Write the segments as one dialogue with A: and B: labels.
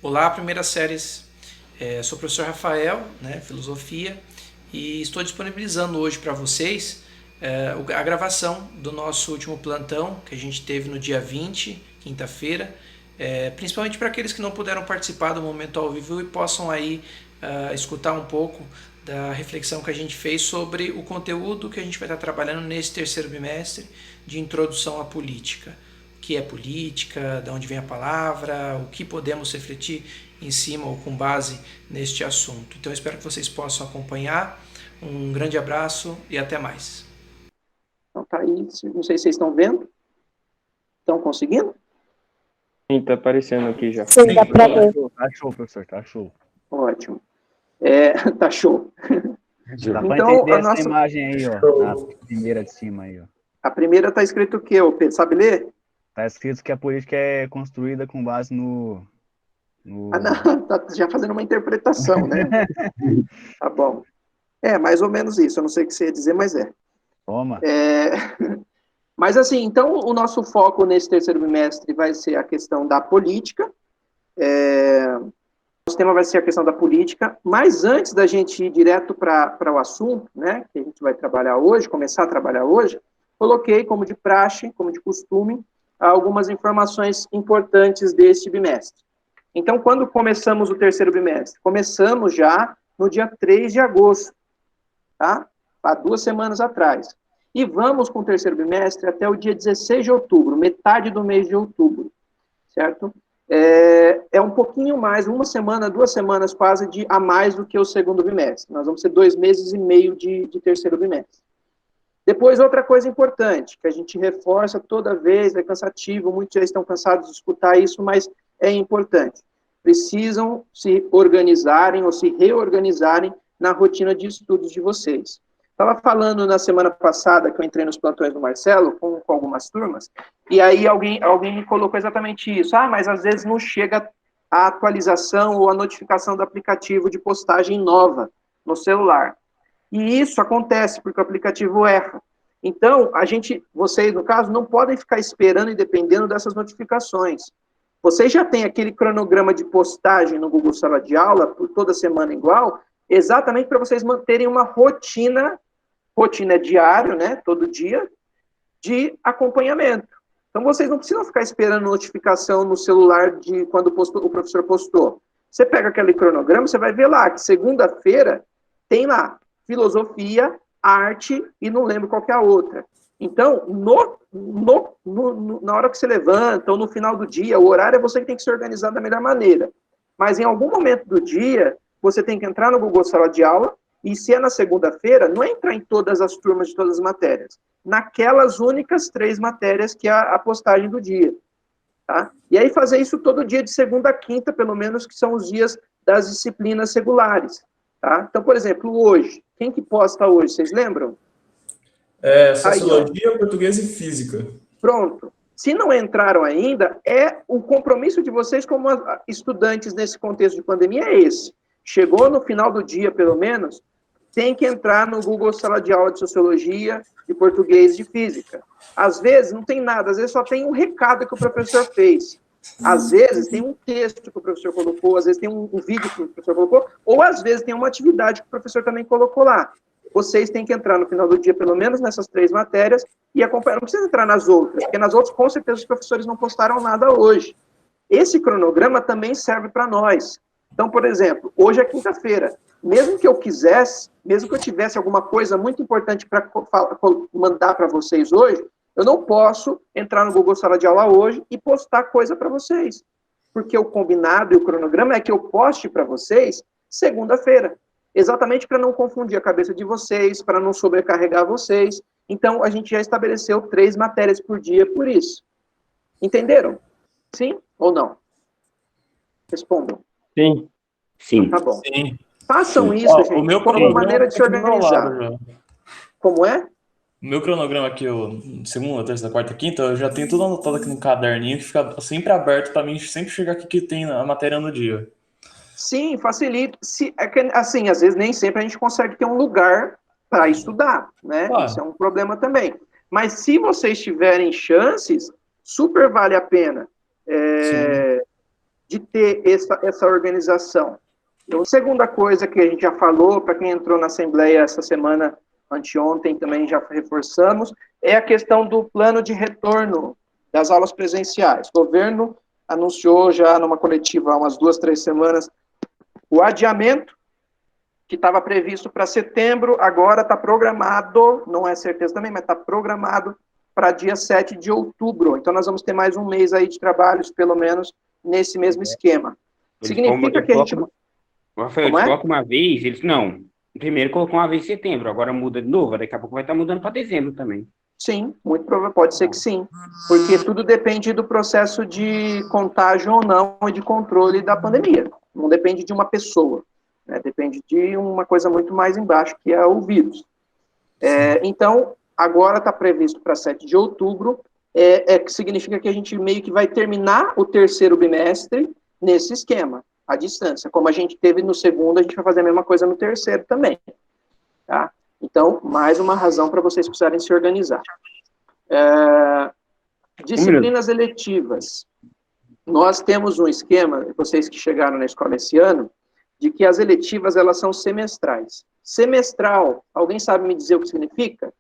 A: Olá, primeiras séries. Sou o professor Rafael, né, filosofia, e estou disponibilizando hoje para vocês a gravação do nosso último plantão que a gente teve no dia 20, quinta-feira, principalmente para aqueles que não puderam participar do momento ao vivo e possam aí escutar um pouco da reflexão que a gente fez sobre o conteúdo que a gente vai estar trabalhando nesse terceiro bimestre de introdução à política. O que é política, de onde vem a palavra, o que podemos refletir em cima ou com base neste assunto. Então, espero que vocês possam acompanhar. Um grande abraço e até mais.
B: Então, tá aí. Não sei se vocês estão vendo. Estão conseguindo?
C: Sim, tá aparecendo aqui já.
D: Sim, dá pra ver.
C: Tá show, professor, tá show.
B: Ótimo. Tá show.
E: Dá pra
B: Então,
E: entender essa
B: nossa
E: imagem aí, ó. Na primeira de cima aí, ó.
B: A primeira está escrito o quê, Pedro? Sabe ler?
E: Tá escrito que a política é construída com base no...
B: Ah, não, tá já fazendo uma interpretação, né? Tá bom. Mais ou menos isso. Eu não sei o que você ia dizer, mas é.
E: Toma.
B: Mas assim, então o nosso foco nesse terceiro bimestre vai ser a questão da política. Nosso tema vai ser a questão da política, mas antes da gente ir direto para o assunto, né, que a gente vai trabalhar hoje, começar a trabalhar hoje, coloquei, como de praxe, como de costume, algumas informações importantes deste bimestre. Então, quando começamos o terceiro bimestre? Começamos já no dia 3 de agosto, tá? Há 2 semanas atrás. E vamos com o terceiro bimestre até o dia 16 de outubro, metade do mês de outubro, certo? É um pouquinho mais, 1 semana, 2 semanas quase a mais do que o segundo bimestre. Nós vamos ter 2 meses e meio de terceiro bimestre. Depois, outra coisa importante, que a gente reforça toda vez, é cansativo, muitos já estão cansados de escutar isso, mas é importante. Precisam se organizarem ou se reorganizarem na rotina de estudos de vocês. Estava falando na semana passada, que eu entrei nos plantões do Marcelo, com algumas turmas, e aí alguém me colocou exatamente isso. Mas às vezes não chega a atualização ou a notificação do aplicativo de postagem nova no celular. E isso acontece porque o aplicativo erra. Então, vocês, no caso, não podem ficar esperando e dependendo dessas notificações. Vocês já têm aquele cronograma de postagem no Google Sala de Aula, por toda semana igual, exatamente para vocês manterem uma rotina diária, né, todo dia, de acompanhamento. Então, vocês não precisam ficar esperando notificação no celular de quando o professor postou. Você pega aquele cronograma, você vai ver lá que segunda-feira tem lá filosofia, arte e não lembro qual que é a outra. Então, na hora que você levanta ou no final do dia, o horário é você que tem que se organizar da melhor maneira. Mas em algum momento do dia, você tem que entrar no Google Sala de Aula e se é na segunda-feira, não é entrar em todas as turmas de todas as matérias. Naquelas únicas 3 matérias que é a postagem do dia. Tá? E aí fazer isso todo dia de segunda a quinta, pelo menos, que são os dias das disciplinas regulares. Tá? Então, por exemplo, hoje, quem que posta hoje, vocês lembram?
F: Sociologia, português e física.
B: Pronto. Se não entraram ainda, o compromisso de vocês como estudantes nesse contexto de pandemia é esse. Chegou no final do dia, pelo menos, tem que entrar no Google Sala de Aula de Sociologia, de Português e de Física. Às vezes não tem nada, às vezes só tem um recado que o professor fez. Às vezes tem um texto que o professor colocou, às vezes tem um vídeo que o professor colocou, ou às vezes tem uma atividade que o professor também colocou lá. Vocês têm que entrar no final do dia, pelo menos nessas 3 matérias, e acompanhar. Não precisa entrar nas outras, porque nas outras, com certeza, os professores não postaram nada hoje. Esse cronograma também serve para nós. Então, por exemplo, hoje é quinta-feira. Mesmo que eu quisesse, mesmo que eu tivesse alguma coisa muito importante para mandar para vocês hoje, eu não posso entrar no Google Sala de Aula hoje e postar coisa para vocês. Porque o combinado e o cronograma é que eu poste para vocês segunda-feira. Exatamente para não confundir a cabeça de vocês, para não sobrecarregar vocês. Então, a gente já estabeleceu 3 matérias por dia por isso. Entenderam? Sim ou não? Respondam.
C: Sim.
D: Sim.
B: Tá bom.
F: Sim.
B: Façam isso, gente,
F: o meu
B: como uma maneira de se
F: tá aqui do meu
B: organizar.
F: lado já.
B: Como é?
F: O meu cronograma aqui, segunda, terça, quarta, quinta, eu já tenho tudo anotado aqui no caderninho, que fica sempre aberto para mim sempre chegar aqui que tem a matéria no dia.
B: Sim, facilita. Assim, às vezes nem sempre a gente consegue ter um lugar para estudar, né?
F: Claro.
B: Isso é um problema também. Mas se vocês tiverem chances, super vale a pena de ter essa organização? Então, segunda coisa que a gente já falou, para quem entrou na Assembleia essa semana, anteontem também já reforçamos, é a questão do plano de retorno das aulas presenciais. O governo anunciou já numa coletiva há umas 2, 3 semanas o adiamento, que estava previsto para setembro, agora está programado, não é certeza também, mas está programado para dia 7 de outubro. Então, nós vamos ter mais um mês aí de trabalhos, pelo menos, nesse mesmo esquema. Significa que a gente...
D: Rafael, eles colocam uma vez, eles não. Primeiro colocou uma vez em setembro, agora muda de novo, daqui a pouco vai estar mudando para dezembro também.
B: Sim, muito provável, pode ser que sim, porque tudo depende do processo de contágio ou não e de controle da pandemia. Não depende de uma pessoa, né? Depende de uma coisa muito mais embaixo, que é o vírus. Então, agora está previsto para 7 de outubro, que significa que a gente meio que vai terminar o terceiro bimestre nesse esquema, à distância. Como a gente teve no segundo, a gente vai fazer a mesma coisa no terceiro também. Tá? Então, mais uma razão para vocês precisarem se organizar. Disciplinas eletivas. Nós temos um esquema, vocês que chegaram na escola esse ano, de que as eletivas, elas são semestrais. Semestral, alguém sabe me dizer o que significa?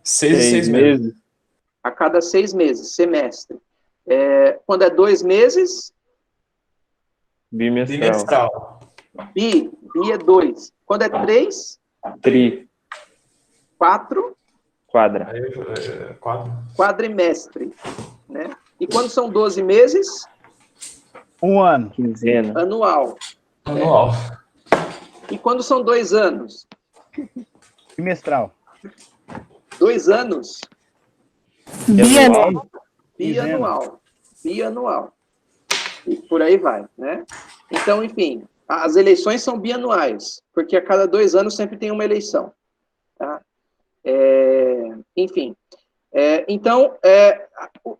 F: 6 meses.
B: A cada 6 meses, semestre. Quando é 2 meses...
C: Bimestral.
B: Bi é 2. Quando é 3...
C: Tri.
B: 4...
C: Quadra.
B: Quadrimestre. Né? E quando são 12 meses...
E: Um ano.
C: Quinzena.
B: Anual. E quando são 2 anos?
E: Bimestral.
B: 2 anos?
E: Bianual.
B: Bianual. E por aí vai, né? Então, enfim, as eleições são bianuais, porque a cada 2 anos sempre tem uma eleição. Tá? Enfim. Então,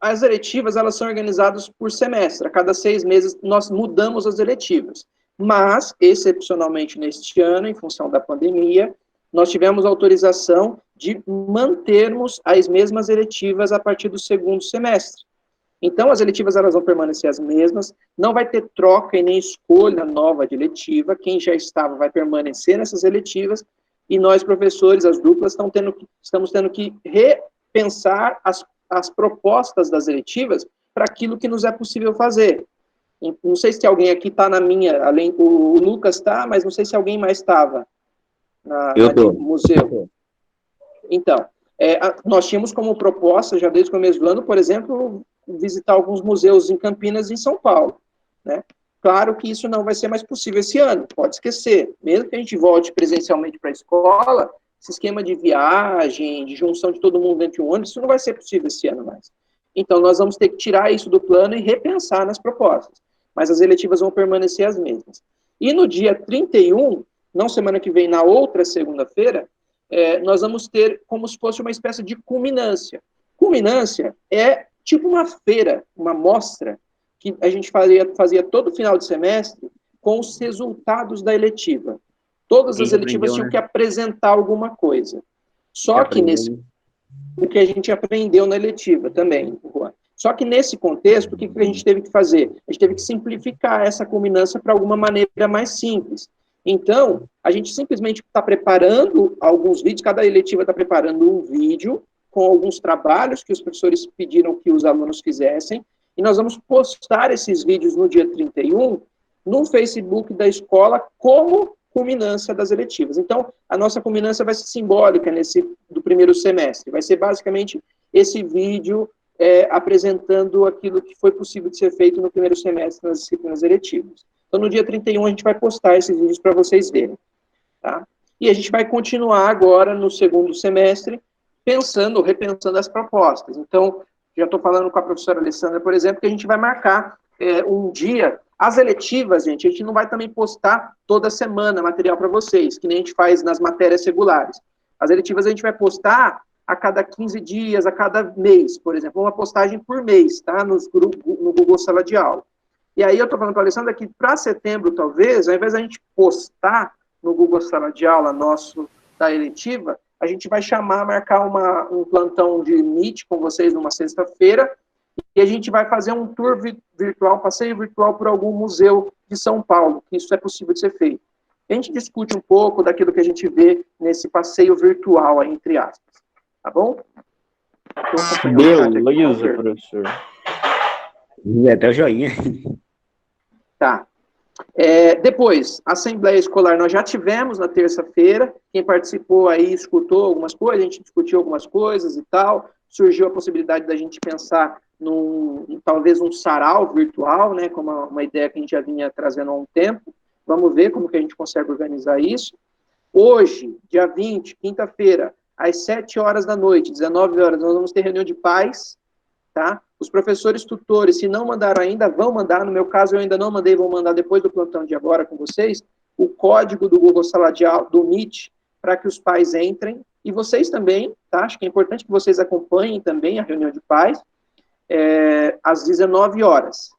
B: as eletivas, elas são organizadas por semestre. A cada 6 meses, nós mudamos as eletivas. Mas, excepcionalmente neste ano, em função da pandemia, nós tivemos autorização de mantermos as mesmas eletivas a partir do segundo semestre. Então, as eletivas elas vão permanecer as mesmas, não vai ter troca e nem escolha nova de eletiva, quem já estava vai permanecer nessas eletivas, e nós, professores, as duplas, estamos tendo que repensar as propostas das eletivas para aquilo que nos é possível fazer. Não sei se alguém aqui está na minha, além o Lucas está, mas não sei se alguém mais estava no museu. Então, nós tínhamos como proposta, já desde o começo do ano, por exemplo, visitar alguns museus em Campinas e em São Paulo, né? Claro que isso não vai ser mais possível esse ano, pode esquecer. Mesmo que a gente volte presencialmente para a escola, esse esquema de viagem, de junção de todo mundo dentro de um ônibus, isso não vai ser possível esse ano mais. Então, nós vamos ter que tirar isso do plano e repensar nas propostas. Mas as eletivas vão permanecer as mesmas. E no dia 31, não semana que vem, na outra segunda-feira, nós vamos ter como se fosse uma espécie de culminância. Culminância é tipo uma feira, uma mostra, que a gente fazia todo final de semestre com os resultados da eletiva. Todas as eletivas tinham que apresentar alguma coisa. Só que o que a gente aprendeu na eletiva também, Juan. Só que nesse contexto, o que a gente teve que fazer? A gente teve que simplificar essa culminância para alguma maneira mais simples. Então, a gente simplesmente está preparando alguns vídeos, cada eletiva está preparando um vídeo com alguns trabalhos que os professores pediram que os alunos fizessem, e nós vamos postar esses vídeos no dia 31 no Facebook da escola como culminância das eletivas. Então, a nossa culminância vai ser simbólica do primeiro semestre, vai ser basicamente esse vídeo apresentando aquilo que foi possível de ser feito no primeiro semestre nas disciplinas eletivas. Então, no dia 31, a gente vai postar esses vídeos para vocês verem. Tá? E a gente vai continuar agora, no segundo semestre, repensando as propostas. Então, já estou falando com a professora Alessandra, por exemplo, que a gente vai marcar um dia. As eletivas, gente, a gente não vai também postar toda semana material para vocês, que nem a gente faz nas matérias regulares. As eletivas a gente vai postar a cada 15 dias, a cada mês, por exemplo, uma postagem por mês, tá? No Google Sala de Aula. E aí eu estou falando para a Alessandra que para setembro, talvez, ao invés da gente postar no Google Sala de Aula nosso da eletiva, a gente vai marcar um plantão de Meet com vocês numa sexta-feira, E a gente vai fazer um tour virtual, um passeio virtual por algum museu de São Paulo, que isso é possível de ser feito. A gente discute um pouco daquilo que a gente vê nesse passeio virtual, aí, entre aspas. Tá bom?
C: Beleza, professor.
D: Até o joinha.
B: Tá. Depois, Assembleia Escolar nós já tivemos na terça-feira. Quem participou aí escutou algumas coisas, a gente discutiu algumas coisas e tal. Surgiu a possibilidade da gente pensar talvez um sarau virtual, né, como uma ideia que a gente já vinha trazendo há um tempo. Vamos ver como que a gente consegue organizar isso. Hoje, dia 20, quinta-feira, às 7 horas da noite, 19 horas, nós vamos ter reunião de pais, tá? Os professores tutores, se não mandaram ainda, vão mandar. No meu caso, eu ainda não mandei, vou mandar depois do plantão de agora com vocês, o código do Google Sala de Aula, do Meet, para que os pais entrem. E vocês também, tá? Acho que é importante que vocês acompanhem também a reunião de pais, às 19 horas,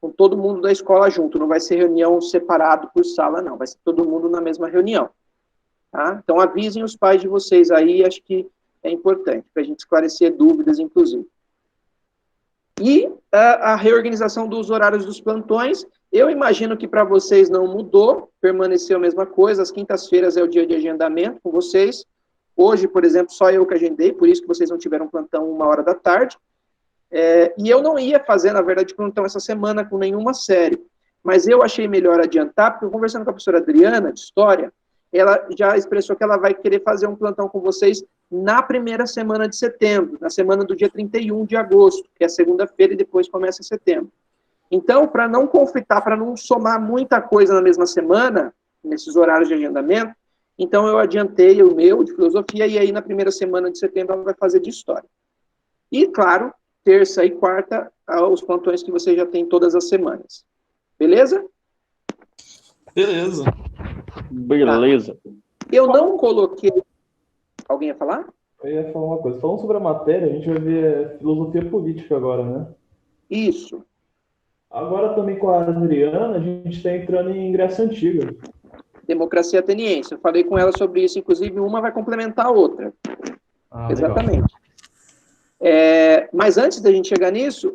B: com todo mundo da escola junto. Não vai ser reunião separado por sala, não. Vai ser todo mundo na mesma reunião. Tá? Então, avisem os pais de vocês aí, acho que é importante, para a gente esclarecer dúvidas, inclusive. E a reorganização dos horários dos plantões, eu imagino que para vocês não mudou, permaneceu a mesma coisa, as quintas-feiras é o dia de agendamento com vocês. Hoje, por exemplo, só eu que agendei, por isso que vocês não tiveram plantão 1h da tarde. E eu não ia fazer, na verdade, plantão essa semana com nenhuma série, mas eu achei melhor adiantar, porque eu conversando com a professora Adriana, de História, ela já expressou que ela vai querer fazer um plantão com vocês na primeira semana de setembro, na semana do dia 31 de agosto, que é segunda-feira, e depois começa setembro. Então, para não conflitar, para não somar muita coisa na mesma semana, nesses horários de agendamento, então eu adiantei o meu, de filosofia, e aí na primeira semana de setembro ela vai fazer de história. E, claro, terça e quarta, os plantões que você já tem todas as semanas. Beleza?
F: Beleza.
C: Beleza.
B: Eu não coloquei... Alguém ia falar?
F: Eu ia falar uma coisa. Falando sobre a matéria, a gente vai ver filosofia política agora, né?
B: Isso.
F: Agora também com a Adriana, a gente está entrando em Grécia Antiga.
B: Democracia ateniense. Eu falei com ela sobre isso, inclusive uma vai complementar a outra. Exatamente. Mas antes da gente chegar nisso,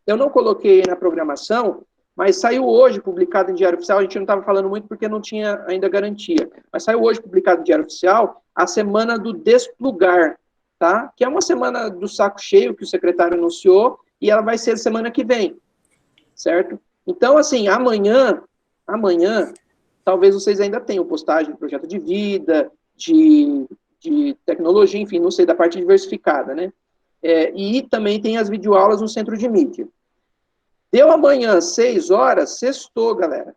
B: eu não coloquei na programação, mas saiu hoje, publicado em Diário Oficial, a gente não estava falando muito porque não tinha ainda garantia, mas saiu hoje, publicado em Diário Oficial, a Semana do Desplugar, tá? Que é uma semana do saco cheio que o secretário anunciou, e ela vai ser semana que vem, certo? Então, assim, amanhã, talvez vocês ainda tenham postagem de projeto de vida, de tecnologia, enfim, não sei, da parte diversificada, né? E também tem as videoaulas no centro de mídia. Deu amanhã, 6 horas, sextou, galera.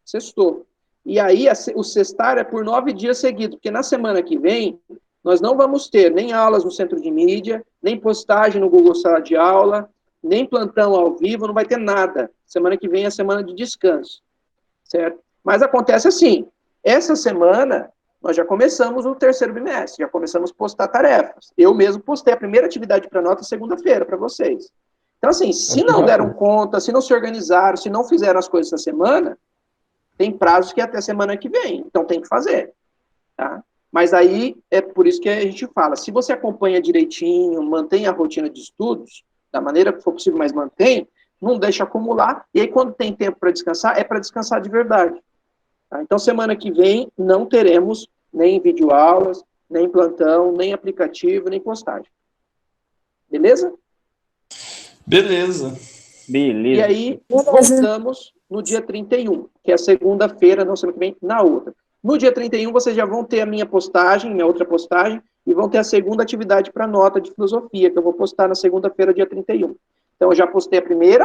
B: Sextou. E aí, o sextar é por 9 dias seguidos, porque na semana que vem, nós não vamos ter nem aulas no centro de mídia, nem postagem no Google Sala de Aula, nem plantão ao vivo, não vai ter nada. Semana que vem é a semana de descanso, certo? Mas acontece assim, essa semana, nós já começamos o terceiro bimestre, já começamos a postar tarefas. Eu mesmo postei a primeira atividade para nota segunda-feira para vocês. Então, assim, se não deram conta, se não se organizaram, se não fizeram as coisas essa semana, tem prazos que é até semana que vem, então tem que fazer, tá? Mas aí, é por isso que a gente fala, se você acompanha direitinho, mantém a rotina de estudos, da maneira que for possível, mas mantém, não deixa acumular, e aí quando tem tempo para descansar, é para descansar de verdade. Tá? Então, semana que vem, não teremos nem videoaulas, nem plantão, nem aplicativo, nem postagem. Beleza?
F: Beleza.
B: E aí, voltamos no dia 31, que é segunda-feira, não semana que vem, na outra. No dia 31, vocês já vão ter a minha postagem, minha outra postagem, e vão ter a segunda atividade para nota de filosofia, que eu vou postar na segunda-feira, dia 31. Então, eu já postei a primeira,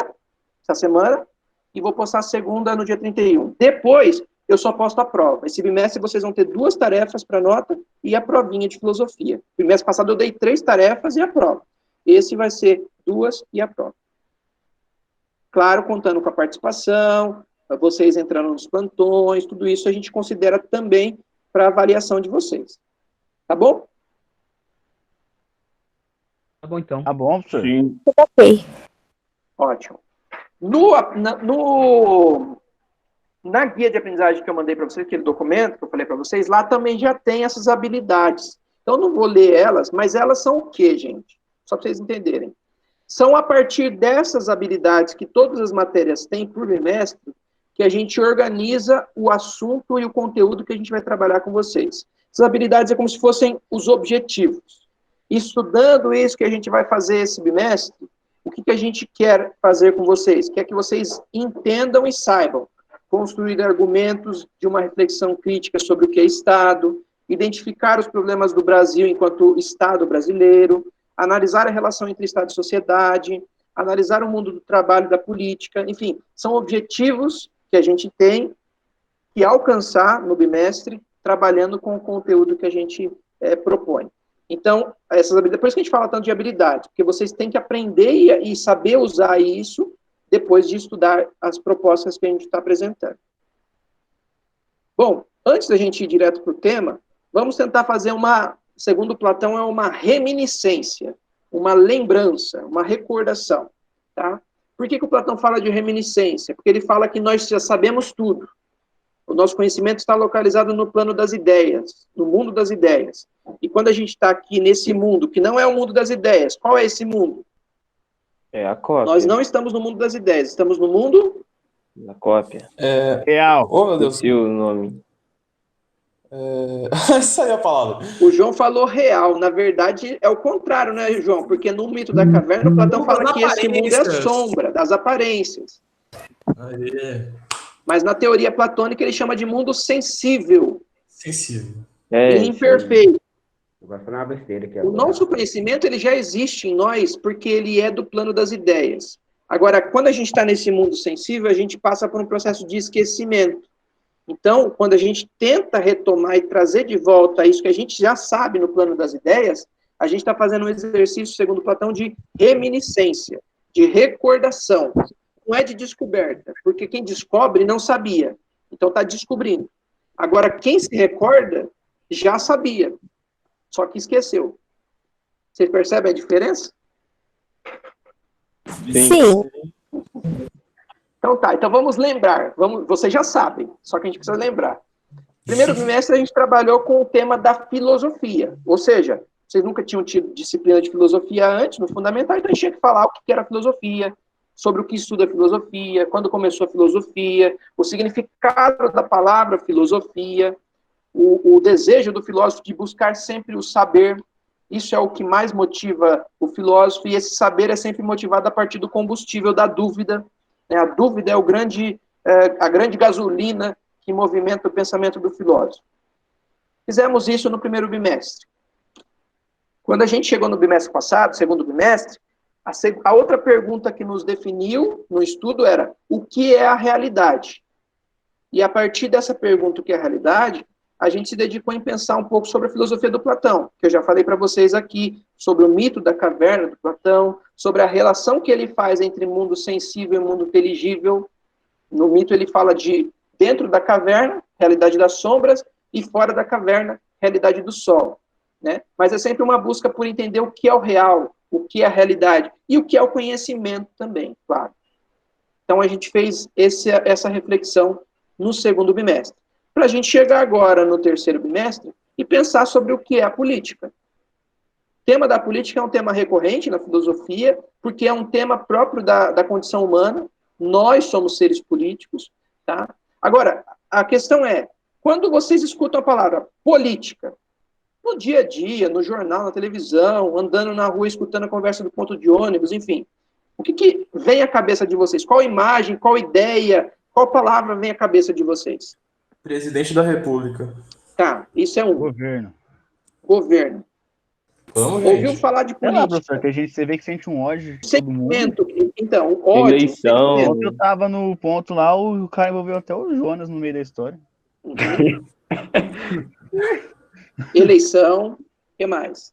B: essa semana, e vou postar a segunda no dia 31. Depois, eu só posto a prova. Esse bimestre, vocês vão ter 2 tarefas para nota e a provinha de filosofia. No bimestre passado, eu dei 3 tarefas e a prova. Esse vai ser 2 e a prova. Claro, contando com a participação, vocês entrando nos plantões, tudo isso a gente considera também para avaliação de vocês. Tá bom?
E: Tá bom, então. Tá bom, professor?
C: Sim.
G: Ok.
B: Ótimo. Na guia de aprendizagem que eu mandei para vocês, aquele documento que eu falei para vocês, lá também já tem essas habilidades. Então, não vou ler elas, mas elas são o quê, gente? Só para vocês entenderem. São a partir dessas habilidades que todas as matérias têm por bimestre que a gente organiza o assunto e o conteúdo que a gente vai trabalhar com vocês. Essas habilidades é como se fossem os objetivos. Estudando isso que a gente vai fazer esse bimestre, o que a gente quer fazer com vocês? Quer que vocês entendam e saibam construir argumentos de uma reflexão crítica sobre o que é Estado, identificar os problemas do Brasil enquanto Estado brasileiro, analisar a relação entre Estado e sociedade, analisar o mundo do trabalho e da política, enfim, são objetivos que a gente tem que alcançar no bimestre, trabalhando com o conteúdo que a gente propõe. Então, essas habilidades, por isso que a gente fala tanto de habilidade, porque vocês têm que aprender e saber usar isso depois de estudar as propostas que a gente está apresentando. Bom, antes da gente ir direto para o tema, vamos tentar fazer segundo Platão, é uma reminiscência, uma lembrança, uma recordação, tá? Por que o Platão fala de reminiscência? Porque ele fala que nós já sabemos tudo. O nosso conhecimento está localizado no plano das ideias, no mundo das ideias. E quando a gente está aqui nesse mundo, que não é o mundo das ideias, qual é esse mundo?
C: É a cópia.
B: Nós não estamos no mundo das ideias, estamos no mundo...
C: Na cópia.
E: Real.
F: Oh, meu Deus.
C: E o nome?
F: Essa aí é a palavra.
B: O João falou real, na verdade é o contrário, né, João? Porque no mito da caverna, o Platão fala que esse mundo é a sombra das aparências.
F: Aê.
B: Mas na teoria platônica ele chama de mundo sensível
F: Sensível.
B: e imperfeito.
D: Agora falar uma besteira aqui
B: O
D: agora.
B: nosso conhecimento ele já existe em nós porque ele é do plano das ideias. Agora, quando a gente está nesse mundo sensível, a gente passa por um processo de esquecimento. Então, quando a gente tenta retomar e trazer de volta isso que a gente já sabe no plano das ideias, a gente está fazendo um exercício, segundo Platão, de reminiscência, de recordação. Não é de descoberta, porque quem descobre não sabia. Então, está descobrindo. Agora, quem se recorda já sabia, só que esqueceu. Vocês percebem a diferença?
C: Sim.
B: Então tá, então vamos lembrar. Vocês já sabem, só que a gente precisa lembrar. Primeiro bimestre a gente trabalhou com o tema da filosofia, ou seja, vocês nunca tinham tido disciplina de filosofia antes, no fundamental, então a gente tinha que falar o que era filosofia, sobre o que estuda a filosofia, quando começou a filosofia, o significado da palavra filosofia, o desejo do filósofo de buscar sempre o saber. Isso é o que mais motiva o filósofo, e esse saber é sempre motivado a partir do combustível da dúvida. A dúvida é a grande gasolina que movimenta o pensamento do filósofo. Fizemos isso no primeiro bimestre. Quando a gente chegou no bimestre passado, segundo bimestre, a outra pergunta que nos definiu no estudo era: o que é a realidade? E a partir dessa pergunta, o que é a realidade, a gente se dedicou em pensar um pouco sobre a filosofia do Platão, que eu já falei para vocês aqui, sobre o mito da caverna do Platão, sobre a relação que ele faz entre mundo sensível e mundo inteligível. No mito ele fala de dentro da caverna, realidade das sombras, e fora da caverna, realidade do sol. Né? Mas é sempre uma busca por entender o que é o real, o que é a realidade, e o que é o conhecimento também, claro. Então a gente fez essa reflexão no segundo bimestre, para a gente chegar agora no terceiro bimestre e pensar sobre o que é a política. O tema da política é um tema recorrente na filosofia, porque é um tema próprio da condição humana. Nós somos seres políticos. Tá? Agora, a questão é, quando vocês escutam a palavra política, no dia a dia, no jornal, na televisão, andando na rua, escutando a conversa do ponto de ônibus, enfim, o que vem à cabeça de vocês? Qual imagem, qual ideia, qual palavra vem à cabeça de vocês?
F: Presidente da República.
B: Tá, isso é um. Governo.
F: Vamos,
B: Ouviu
F: gente.
B: falar de
E: Sei lá,
B: política?
E: professor, que você vê que sente um ódio de todo mundo.
B: Sentimento. Então, ódio.
C: Eleição.
B: sentimento.
E: Ontem eu tava no ponto lá, o cara envolveu até o Jonas no meio da história.
B: Eleição. O que mais?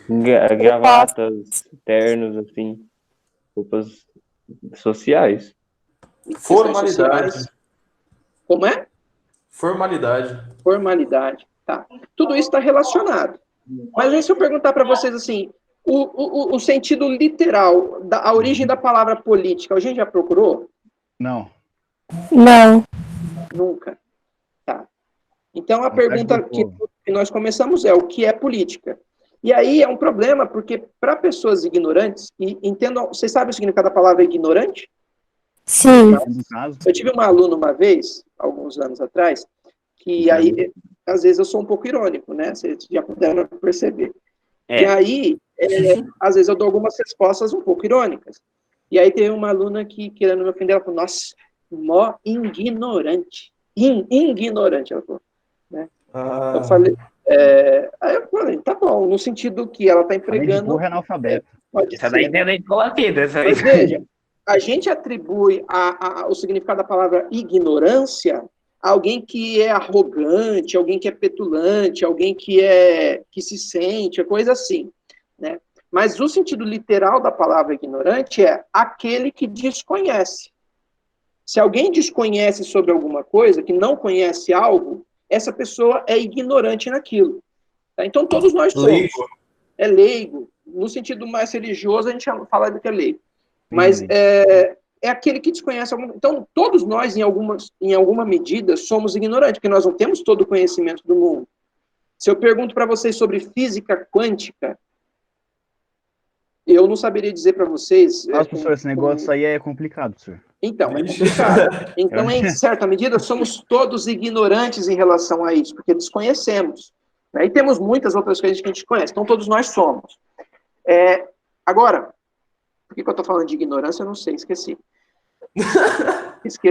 C: Gravatas, ternos, assim, roupas sociais.
F: Formalidade.
B: Como é?
F: Formalidade.
B: Formalidade. Tá. Tudo isso está relacionado. Mas aí se eu perguntar para vocês assim, o sentido literal, a origem da palavra política, a gente já procurou?
E: Não.
G: Não.
B: Nunca. Tá. Então a pergunta que nós começamos é: o que é política? E aí é um problema, porque para pessoas ignorantes, e entendam, vocês sabem o significado da palavra ignorante?
G: Sim.
E: No caso,
B: Eu tive uma aluna uma vez, alguns anos atrás, que aí, às vezes eu sou um pouco irônico, né? Vocês já puderam perceber. E aí, às vezes eu dou algumas respostas um pouco irônicas. E aí teve uma aluna que, querendo me ofender, ela falou, nossa, mó ignorante. Ignorante, ela falou. Né? Eu falei, aí eu falei, tá bom, no sentido que ela está
E: além de
B: empregando...
E: burro, é analfabeto.
B: Pode
D: Essa daí
B: ser,
D: tem
B: né?
D: leite colatido, essa aí.
B: Mas veja, a gente atribui o significado da palavra ignorância a alguém que é arrogante, alguém que é petulante, alguém que se sente, coisa assim, né? Mas o sentido literal da palavra ignorante é aquele que desconhece. Se alguém desconhece sobre alguma coisa, que não conhece algo, essa pessoa é ignorante naquilo. Tá? Então, todos nós somos.
F: Leigo.
B: É leigo. No sentido mais religioso, a gente fala que é leigo. Mas é aquele que desconhece alguma... Então, todos nós, em alguma medida, somos ignorantes, porque nós não temos todo o conhecimento do mundo. Se eu pergunto para vocês sobre física quântica, eu não saberia dizer para vocês...
E: Nossa, professor, esse negócio aí é complicado, senhor.
B: Então, é complicado. Então, em certa medida, somos todos ignorantes em relação a isso, porque desconhecemos. Né? E temos muitas outras coisas que a gente conhece. Então, todos nós somos. Agora, por que eu estou falando de ignorância? Eu não sei, esqueci.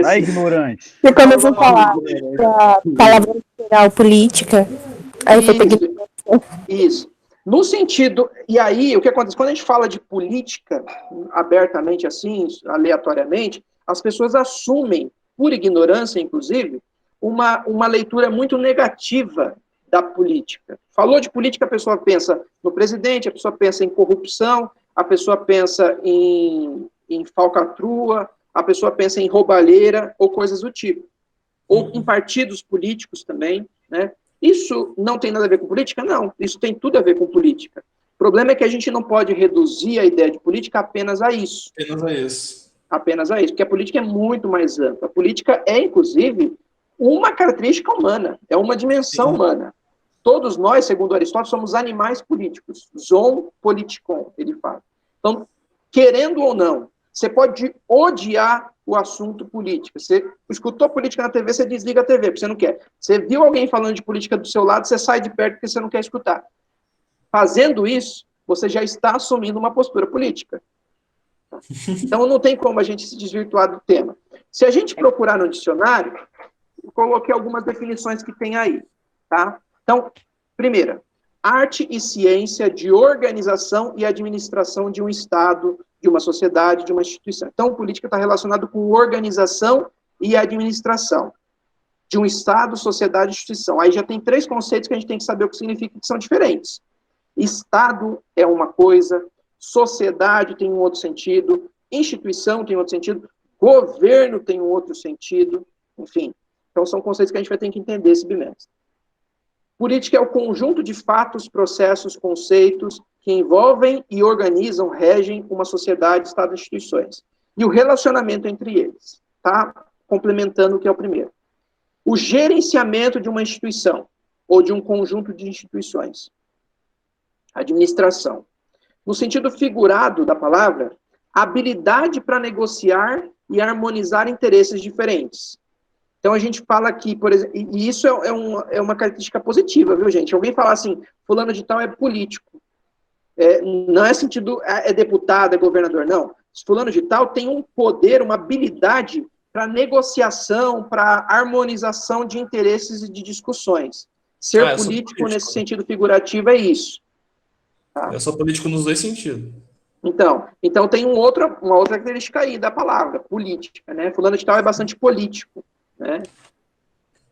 E: Tá ignorante.
G: Você começou a falar da palavra geral política, aí foi pegar...
B: Isso. No sentido, e aí, o que acontece? Quando a gente fala de política, abertamente assim, aleatoriamente, as pessoas assumem, por ignorância, inclusive, uma leitura muito negativa da política. Falou de política, a pessoa pensa no presidente, a pessoa pensa em corrupção, a pessoa pensa em falcatrua, a pessoa pensa em roubalheira, ou coisas do tipo. Ou em partidos políticos também, né? Isso não tem nada a ver com política? Não, isso tem tudo a ver com política. O problema é que a gente não pode reduzir a ideia de política apenas a isso.
F: Apenas a isso.
B: Apenas a isso, porque a política é muito mais ampla. A política é, inclusive, uma característica humana, é uma dimensão humana. Todos nós, segundo Aristóteles, somos animais políticos. Zoon politikon, ele fala. Então, querendo ou não, você pode odiar o assunto política. Você escutou política na TV, você desliga a TV, porque você não quer. Você viu alguém falando de política do seu lado, você sai de perto porque você não quer escutar. Fazendo isso, você já está assumindo uma postura política. Então, não tem como a gente se desvirtuar do tema. Se a gente procurar no dicionário, eu coloquei algumas definições que tem aí. Tá? Então, primeira, arte e ciência de organização e administração de um Estado, de uma sociedade, de uma instituição. Então, política está relacionado com organização e administração de um Estado, sociedade e instituição. Aí já tem 3 conceitos que a gente tem que saber o que significa, que são diferentes. Estado é uma coisa, sociedade tem um outro sentido, instituição tem outro sentido, governo tem um outro sentido, enfim. Então, são conceitos que a gente vai ter que entender esse bimestre. Política é o conjunto de fatos, processos, conceitos que envolvem e organizam, regem uma sociedade, Estado e instituições. E o relacionamento entre eles, tá? Complementando o que é o primeiro. O gerenciamento de uma instituição, ou de um conjunto de instituições. Administração. No sentido figurado da palavra, habilidade para negociar e harmonizar interesses diferentes. Então, a gente fala aqui, por exemplo, e isso é uma característica positiva, viu, gente? Alguém falar assim, fulano de tal é político. Não é sentido, é deputado, é governador, não. Fulano de tal tem um poder, uma habilidade para negociação, para harmonização de interesses e de discussões. Ser político nesse sentido figurativo é isso. Tá?
F: Eu sou político nos 2 sentidos.
B: Então tem uma outra característica aí da palavra, política, né? Fulano de tal é bastante político. Né?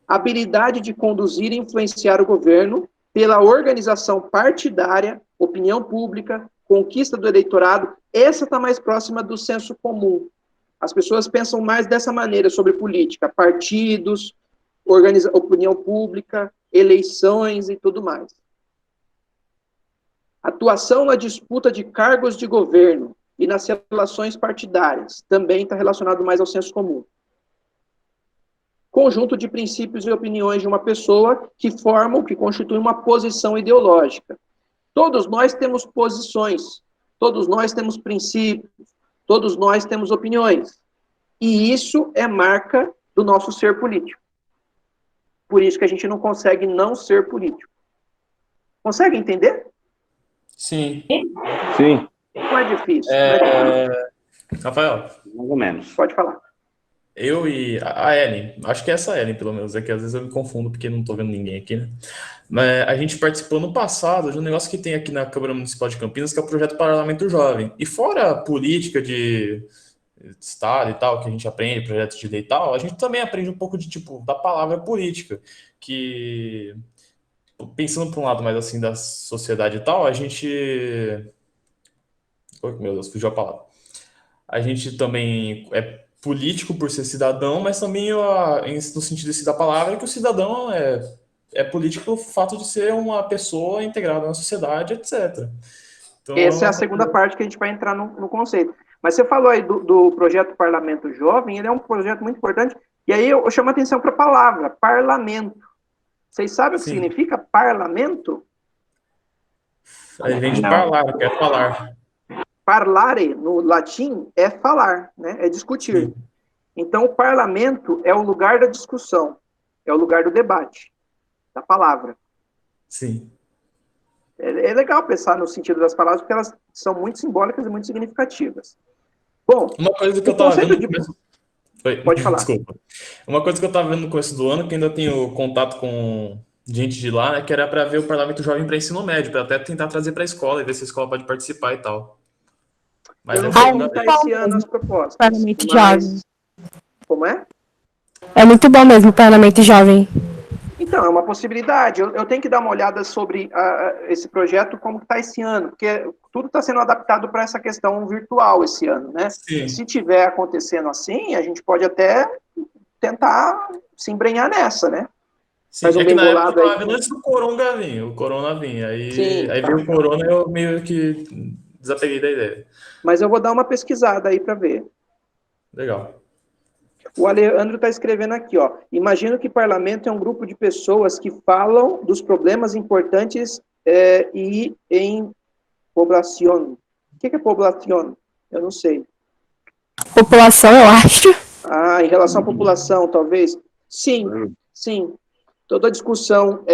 B: Habilidade de conduzir e influenciar o governo pela organização partidária, opinião pública, conquista do eleitorado, essa está mais próxima do senso comum. As pessoas pensam mais dessa maneira sobre política, partidos, opinião pública, eleições e tudo mais. Atuação na disputa de cargos de governo e nas relações partidárias, também está relacionado mais ao senso comum. Conjunto de princípios e opiniões de uma pessoa que formam, que constituem uma posição ideológica. Todos nós temos posições, todos nós temos princípios, todos nós temos opiniões. E isso é marca do nosso ser político. Por isso que a gente não consegue não ser político. Consegue entender?
F: Sim.
C: Sim.
B: Não é difícil. Não é difícil.
F: Rafael,
D: Mais ou menos.
B: Pode falar.
F: eu e a Ellen, acho que é essa Ellen, pelo menos, é que às vezes eu me confundo porque não tô vendo ninguém aqui, né? Mas a gente participou no passado de um negócio que tem aqui na Câmara Municipal de Campinas, que é o projeto Parlamento Jovem. E fora a política de Estado e tal, que a gente aprende, projetos de lei e tal, a gente também aprende um pouco de, tipo, da palavra política, que, pensando por um lado mais assim da sociedade e tal, a gente... Oh, meu Deus, fugiu a palavra. A gente também é político por ser cidadão, mas também no sentido desse da palavra, que o cidadão é político pelo fato de ser uma pessoa integrada na sociedade, etc. Então,
B: Essa é a segunda parte que a gente vai entrar no conceito. Mas você falou aí do projeto Parlamento Jovem, ele é um projeto muito importante, e aí eu chamo a atenção para a palavra, parlamento. Vocês sabem o que
F: Sim.
B: significa parlamento?
F: Aí vem de falar, quer falar.
B: Parlare, no latim, é falar, né? É discutir.
F: Sim.
B: Então, o parlamento é o lugar da discussão, é o lugar do debate, da palavra.
F: Sim.
B: É legal pensar no sentido das palavras, porque elas são muito simbólicas e muito significativas. Bom,
F: Uma coisa que
B: o
F: eu tava
B: conceito
F: vendo
B: de...
F: no começo... Oi,
B: Pode falar.
F: desculpa. Uma coisa que eu tava vendo no começo do ano, que ainda tenho contato com gente de lá, né, que era para ver o Parlamento Jovem para ensino médio, para até tentar trazer para a escola e ver se a escola pode participar e tal. Mas
B: Eu não
F: é
B: sei como
F: segunda
B: está
F: vez.
B: esse ano as propostas.
G: Parlamento
B: mas...
G: Jovem.
B: Como é?
G: É muito bom mesmo o Parlamento Jovem.
B: Então, é uma possibilidade. Eu tenho que dar uma olhada sobre esse projeto, como está esse ano, porque tudo está sendo adaptado para essa questão virtual esse ano, né?
F: Sim.
B: Se tiver acontecendo assim, a gente pode até tentar se embrenhar nessa, né?
F: Sim,
B: Faz um
F: é que
B: bem
F: na época
B: bolado
F: eu
B: aí.
F: tava vendo antes do Corona vir, o Corona vinha.
B: Sim,
F: Aí
B: tá.
F: veio o Corona e eu meio que desapeguei da ideia.
B: Mas eu vou dar uma pesquisada aí para ver.
F: Legal.
B: O Alejandro está escrevendo aqui, ó. Imagino que parlamento é um grupo de pessoas que falam dos problemas importantes e em população. O que é população? Eu não sei.
G: População, eu acho.
B: Ah, em relação à população, talvez? Sim, sim. Toda discussão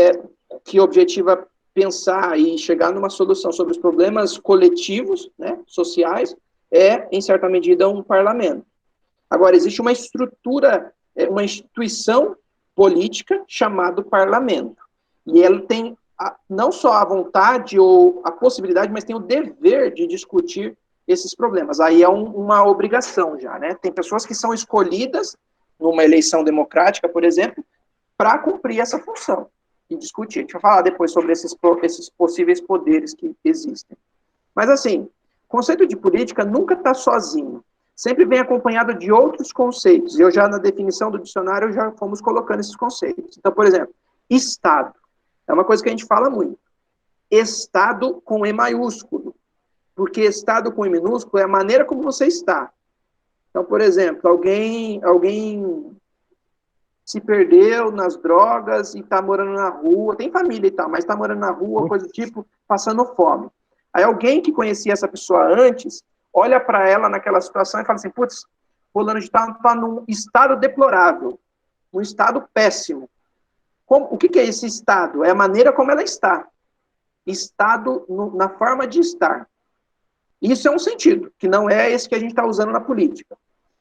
B: que objetiva pensar e chegar numa solução sobre os problemas coletivos, né, sociais, em certa medida, um parlamento. Agora, existe uma estrutura, uma instituição política chamada parlamento. E ela tem não só a vontade ou a possibilidade, mas tem o dever de discutir esses problemas. Aí é uma obrigação já, né? Tem pessoas que são escolhidas numa eleição democrática, por exemplo, para cumprir essa função e discutir. A gente vai falar depois sobre esses possíveis poderes que existem. Mas, assim, o conceito de política nunca está sozinho. Sempre vem acompanhado de outros conceitos. Eu já, na definição do dicionário, já fomos colocando esses conceitos. Então, por exemplo, Estado. É uma coisa que a gente fala muito. Estado com E maiúsculo. Porque Estado com E minúsculo é a maneira como você está. Então, por exemplo, alguém se perdeu nas drogas e está morando na rua, tem família e tal, mas está morando na rua, coisa do tipo, passando fome. Aí alguém que conhecia essa pessoa antes, olha para ela naquela situação e fala assim, putz, fulano de tal está num estado deplorável, um estado péssimo. O que é esse estado? É a maneira como ela está. Estado na forma de estar. Isso é um sentido, que não é esse que a gente está usando na política.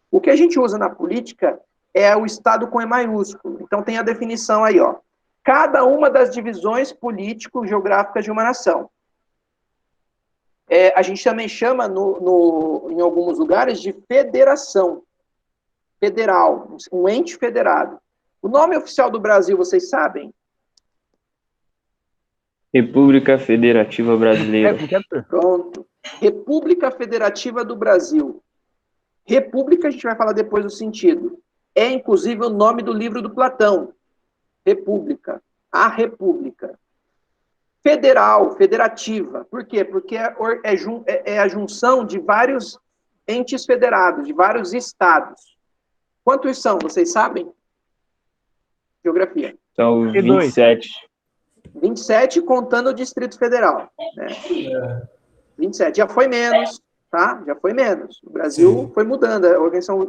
B: O que a gente usa na política é o Estado com E maiúsculo. Então tem a definição aí, ó. Cada uma das divisões político-geográficas de uma nação. A gente também chama, em alguns lugares, de federação. Federal, um ente federado. O nome oficial do Brasil, vocês sabem?
C: República Federativa Brasileira.
B: Pronto. República Federativa do Brasil. República, a gente vai falar depois do sentido. É, inclusive, o nome do livro do Platão. República. A República. Federal, federativa. Por quê? Porque é a junção de vários entes federados, de vários estados. Quantos são, vocês sabem? Geografia.
C: São 27.
B: 27 contando o Distrito Federal, né? 27, já foi menos, tá? Já foi menos. O Brasil foi mudando, a organização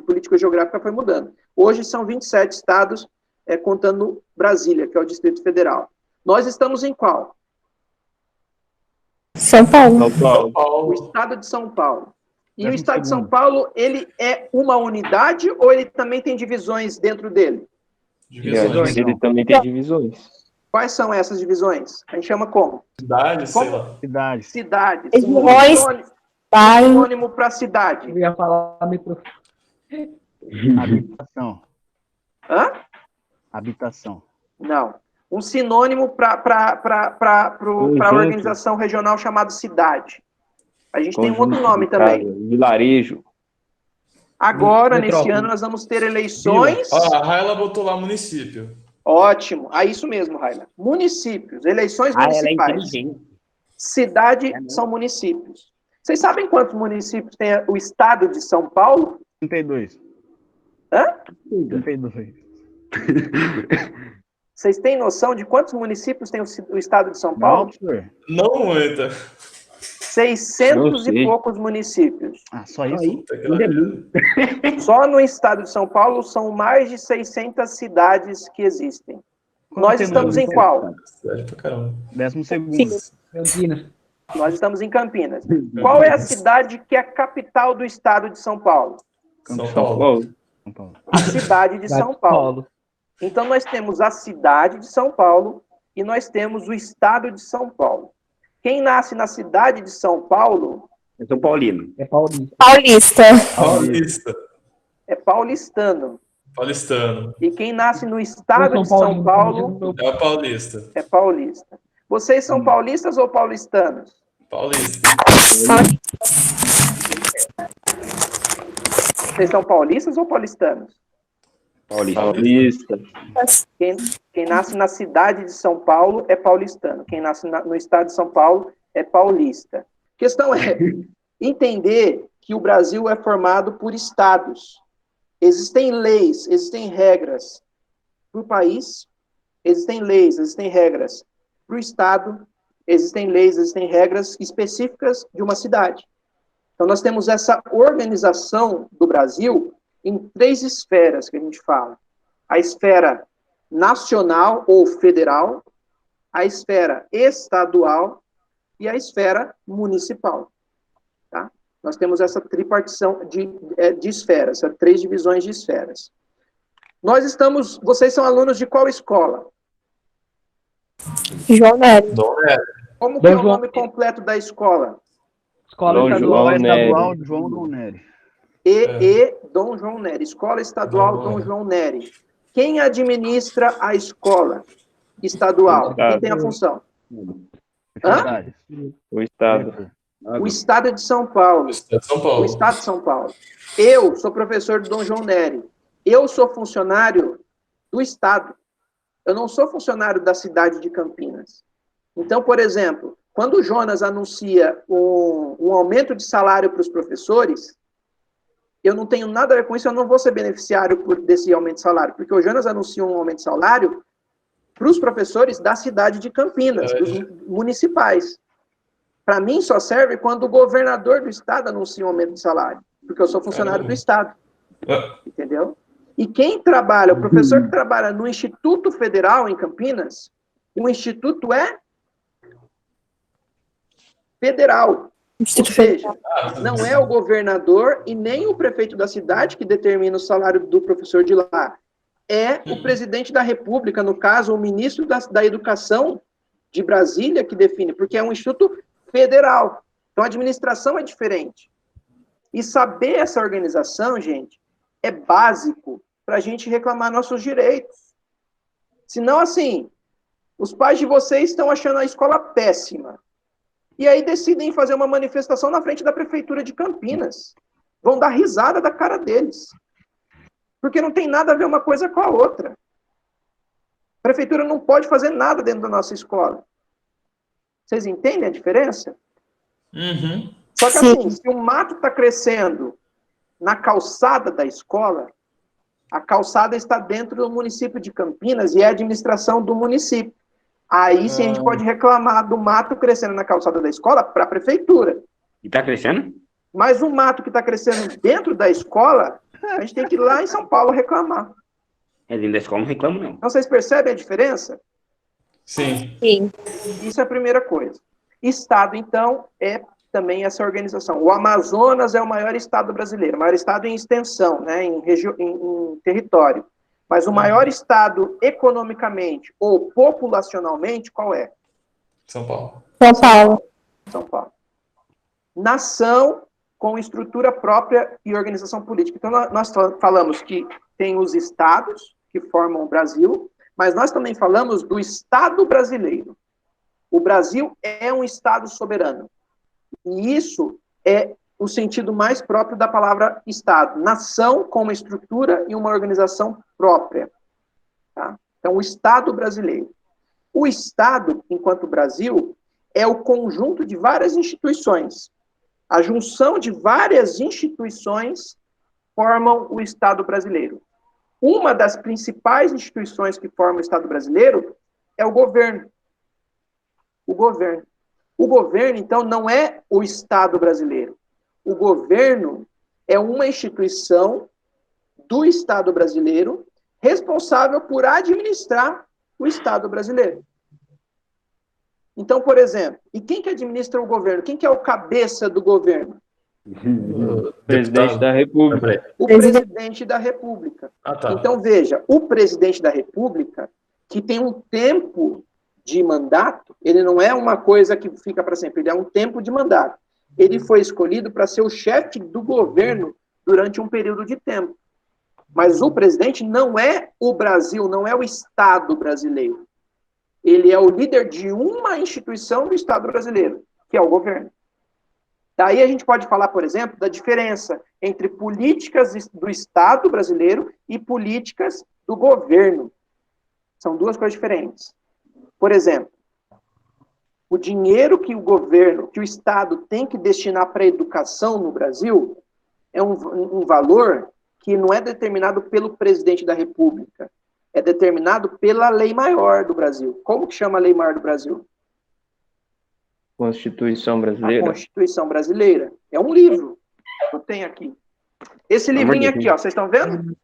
B: política geográfica foi mudando. Hoje são 27 estados, contando Brasília, que é o Distrito Federal. Nós estamos em qual?
G: São Paulo.
C: São Paulo.
B: O estado de São Paulo. E o estado de São Paulo, ele é uma unidade ou ele também tem divisões dentro dele?
C: Ele também tem divisões.
B: Quais são essas divisões? A gente chama como?
F: Cidade, sei lá.
E: Cidade.
B: Cidades.
G: Regiões, bairro.
B: Sinônimo para cidade.
H: Eu ia falar
E: Habitação.
B: Hã?
E: Habitação.
B: Não. Um sinônimo para a organização regional chamado cidade. A gente tem um outro nome também.
C: Vilarejo.
B: Agora, nesse
H: Metrópole.
B: ano, nós vamos ter eleições.
F: Ó, a Raila botou lá município.
B: Ótimo. É isso mesmo, Raila. Municípios. Eleições
D: Ela é
B: municipais.
D: inteligente.
B: Cidade são municípios. Vocês sabem quantos municípios tem o estado de São Paulo?
E: 32.
B: Hã?
E: 32.
B: Vocês têm noção de quantos municípios tem o estado de São Paulo?
E: Não, senhor.
F: Não muita.
B: 600
C: Eu
B: e
C: sei.
B: poucos municípios.
E: Ah, só isso?
F: Puta que pariu.
B: Só no estado de São Paulo são mais de 600 cidades que existem. Nós estamos em qual?
F: Cidade pra caramba.
E: 12º.
H: Campinas.
B: Nós estamos em Campinas. Qual é a cidade que é a capital do estado de São Paulo?
F: São
C: São
F: Paulo.
C: Paulo.
E: São Paulo.
B: A cidade de São Paulo. Então, nós temos a cidade de São Paulo e nós temos o estado de São Paulo. Quem nasce na cidade de São Paulo
D: Eu sou paulino.
H: É Paulista.
G: Paulista.
F: Paulista.
B: é paulistano.
F: Paulistano.
B: E quem nasce no estado de São Paulo
F: É o paulista.
B: é paulista. Vocês são paulistas ou paulistanos?
F: Paulista.
B: Vocês são paulistas ou paulistanos?
D: Paulista.
C: Paulista.
B: Quem nasce na cidade de São Paulo é paulistano. Quem nasce no estado de São Paulo é paulista. A questão é entender que o Brasil é formado por estados. Existem leis, existem regras para o país, existem leis, existem regras para o estado, existem leis, existem regras específicas de uma cidade. Então, nós temos essa organização do Brasil em 3 esferas que a gente fala. A esfera nacional ou federal, a esfera estadual e a esfera municipal. Tá? Nós temos essa tripartição de esferas, essas 3 divisões de esferas. Vocês são alunos de qual escola?
G: João Nery.
B: Como que é o nome completo da escola?
H: Escola
C: Dom
H: Estadual.
C: João
E: Estadual
C: Nery.
E: João Dom Nery.
B: Dom João Nery. Escola Estadual Dom João Nery. Quem administra a escola estadual? Quem tem a função?
E: Cidade.
C: O estado.
B: O estado de São Paulo.
F: Estado de São
B: O
F: Paulo.
B: estado de São Paulo. Eu sou professor do Dom João Nery. Eu sou funcionário do estado. Eu não sou funcionário da cidade de Campinas. Então, por exemplo, quando o Jonas anuncia um aumento de salário para os professores, eu não tenho nada a ver com isso, eu não vou ser beneficiário desse aumento de salário, porque o Jonas anuncia um aumento de salário para os professores da cidade de Campinas, dos municipais. Para mim, só serve quando o governador do estado anuncia um aumento de salário, porque eu sou funcionário do estado. Entendeu? E quem trabalha, o professor que trabalha no Instituto Federal em Campinas, o instituto é federal. Ou seja, não é o governador e nem o prefeito da cidade que determina o salário do professor de lá. É o presidente da República, no caso, o ministro da Educação de Brasília que define, porque é um instituto federal. Então, a administração é diferente. E saber essa organização, gente, é básico para a gente reclamar nossos direitos. Senão, assim, os pais de vocês estão achando a escola péssima. E aí decidem fazer uma manifestação na frente da prefeitura de Campinas. Vão dar risada da cara deles. Porque não tem nada a ver uma coisa com a outra. A prefeitura não pode fazer nada dentro da nossa escola. Vocês entendem a diferença?
F: Uhum.
B: Só que assim, se o mato está crescendo na calçada da escola, a calçada está dentro do município de Campinas e é a administração do município. Aí sim a gente pode reclamar do mato crescendo na calçada da escola para a prefeitura.
D: E tá crescendo?
B: Mas o mato que está crescendo dentro da escola, a gente tem que ir lá em São Paulo reclamar.
D: Dentro da escola não reclamo, não.
B: Então vocês percebem a diferença?
F: Sim.
G: Sim.
B: Isso é a primeira coisa. Estado, então, é também essa organização. O Amazonas é o maior estado brasileiro, o maior estado em extensão, né, em território. Mas o maior estado economicamente ou populacionalmente, qual é?
F: São Paulo.
G: São Paulo.
B: São Paulo. Nação com estrutura própria e organização política. Então, nós falamos que tem os estados que formam o Brasil, mas nós também falamos do Estado brasileiro. O Brasil é um Estado soberano. E isso é o sentido mais próprio da palavra Estado. Nação com uma estrutura e uma organização própria. Tá? Então, o Estado brasileiro. O Estado, enquanto Brasil, é o conjunto de várias instituições. A junção de várias instituições formam o Estado brasileiro. Uma das principais instituições que formam o Estado brasileiro é o governo. O governo. O governo, então, não é o Estado brasileiro. O governo é uma instituição do Estado brasileiro responsável por administrar o Estado brasileiro. Então, por exemplo, e quem que administra o governo? Quem que é o cabeça do governo?
C: Presidente da República.
B: O presidente da República.
F: Tá.
B: Então, veja, o presidente da República, que tem um tempo de mandato, ele não é uma coisa que fica para sempre, ele é um tempo de mandato. Ele foi escolhido para ser o chefe do governo durante um período de tempo. Mas o presidente não é o Brasil, não é o Estado brasileiro. Ele é o líder de uma instituição do Estado brasileiro, que é o governo. Daí a gente pode falar, por exemplo, da diferença entre políticas do Estado brasileiro e políticas do governo. São duas coisas diferentes. Por exemplo, o dinheiro que o governo, que o Estado tem que destinar para a educação no Brasil é um valor que não é determinado pelo presidente da República, é determinado pela lei maior do Brasil. Como que chama a lei maior do Brasil?
C: Constituição
B: A
C: brasileira.
B: Constituição brasileira. É um livro que eu tenho aqui. Esse livrinho aqui, ó, vocês estão vendo?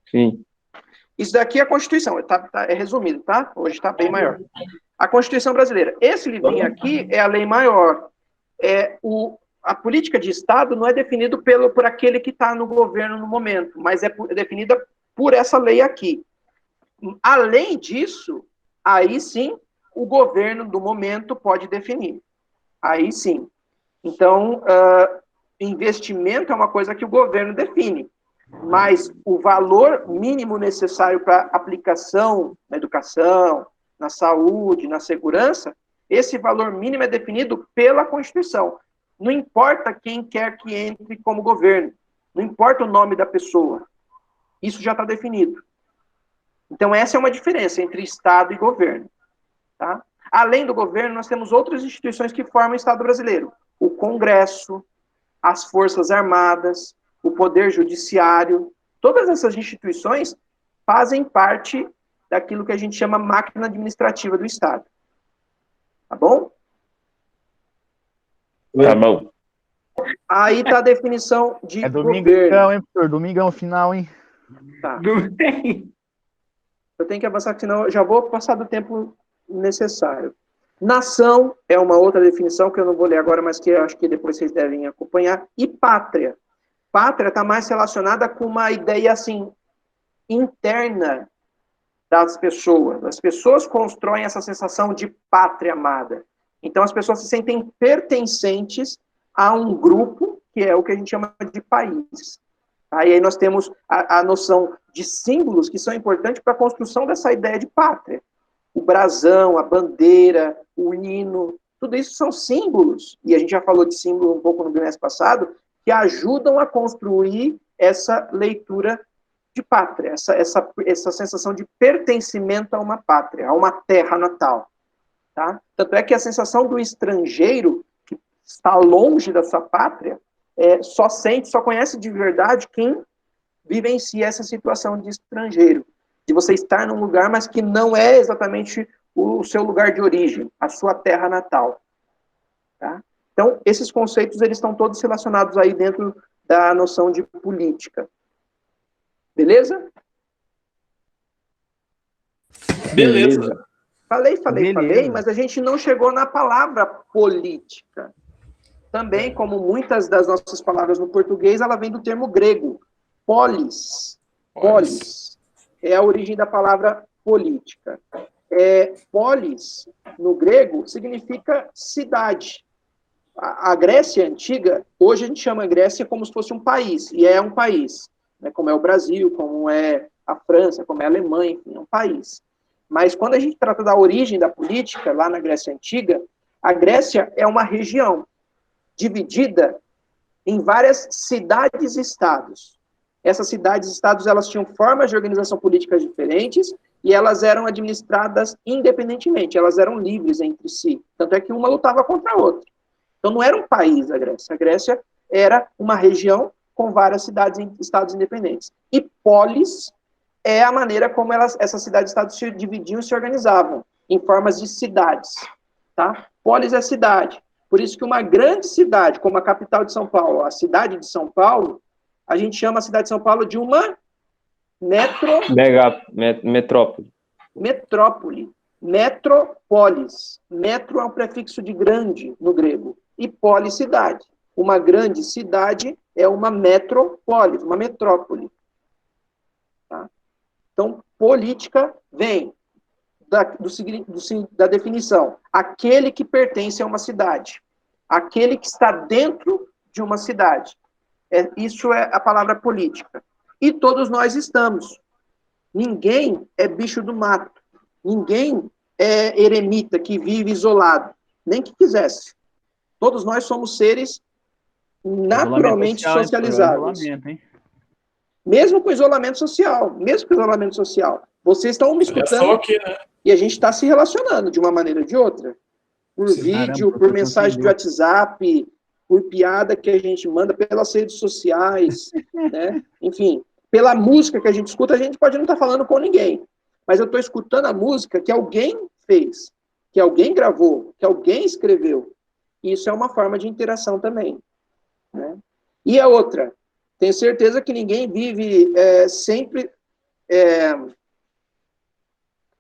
C: Sim.
B: Isso daqui é a Constituição, é resumido, tá? Hoje está bem maior. A Constituição brasileira. Esse livrinho aqui é a lei maior. A política de Estado não é definida por aquele que está no governo no momento, mas é definida por essa lei aqui. Além disso, aí sim, o governo do momento pode definir. Aí sim. Então, investimento é uma coisa que o governo define. Mas o valor mínimo necessário para aplicação na educação, na saúde, na segurança, esse valor mínimo é definido pela Constituição. Não importa quem quer que entre como governo, não importa o nome da pessoa, isso já está definido. Então essa é uma diferença entre Estado e governo. Tá? Além do governo, nós temos outras instituições que formam o Estado brasileiro. O Congresso, as Forças Armadas, o Poder Judiciário, todas essas instituições fazem parte daquilo que a gente chama máquina administrativa do Estado. Tá bom?
C: Tá bom.
B: Aí está a definição de
E: domingão,
B: governo.
E: hein, professor? Domingão final, hein?
B: Tá. Eu tenho que avançar, senão eu já vou passar do tempo necessário. Nação é uma outra definição que eu não vou ler agora, mas que eu acho que depois vocês devem acompanhar. E pátria. Pátria está mais relacionada com uma ideia, assim, interna das pessoas. As pessoas constroem essa sensação de pátria amada. Então, as pessoas se sentem pertencentes a um grupo, que é o que a gente chama de país. Aí nós temos a noção de símbolos que são importantes para a construção dessa ideia de pátria. O brasão, a bandeira, o hino, tudo isso são símbolos, e a gente já falou de símbolo um pouco no bimestre passado, que ajudam a construir essa leitura de pátria, essa sensação de pertencimento a uma pátria, a uma terra natal. Tá? Tanto é que a sensação do estrangeiro, que está longe da sua pátria, só conhece de verdade quem vivencia essa situação de estrangeiro. de você estar num lugar, mas que não é exatamente o seu lugar de origem, a sua terra natal. Tá? Então, esses conceitos, eles estão todos relacionados aí dentro da noção de política. Beleza?
F: Beleza.
B: Falei, mas a gente não chegou na palavra política. Também, como muitas das nossas palavras no português, ela vem do termo grego, polis. Polis é a origem da palavra política. Polis, no grego, significa cidade. A Grécia antiga, hoje a gente chama a Grécia como se fosse um país, e é um país, né, como é o Brasil, como é a França, como é a Alemanha, enfim, é um país. Mas quando a gente trata da origem da política, lá na Grécia Antiga, a Grécia é uma região dividida em várias cidades e estados. Essas cidades e estados, elas tinham formas de organização política diferentes e elas eram administradas independentemente, elas eram livres entre si. Tanto é que uma lutava contra a outra. Então não era um país a Grécia. A Grécia era uma região com várias cidades e estados independentes. E polis é a maneira como essas cidades e estados se dividiam e se organizavam, em formas de cidades. Tá? Polis é cidade. Por isso que uma grande cidade, como a capital de São Paulo, a cidade de São Paulo, a gente chama a cidade de São Paulo de uma
C: Metrópole.
B: Metrópole. Metrópolis. Metro é um prefixo de grande no grego. E polis, cidade. Uma grande cidade é uma metrópolis, uma metrópole. Tá? Então, política vem da definição. Aquele que pertence a uma cidade. Aquele que está dentro de uma cidade. Isso é a palavra política. E todos nós estamos. Ninguém é bicho do mato. Ninguém é eremita que vive isolado. Nem que quisesse. Todos nós somos seres naturalmente socializados. Mesmo com isolamento social. Vocês estão me escutando
F: aqui, né?
B: E a gente está se relacionando de uma maneira ou de outra. Por vídeo, por mensagem de WhatsApp, por piada que a gente manda pelas redes sociais, né? Enfim, pela música que a gente escuta, a gente pode não estar falando com ninguém. Mas eu estou escutando a música que alguém fez, que alguém gravou, que alguém escreveu. Isso é uma forma de interação também. Né? E a outra, tenho certeza que ninguém vive sempre...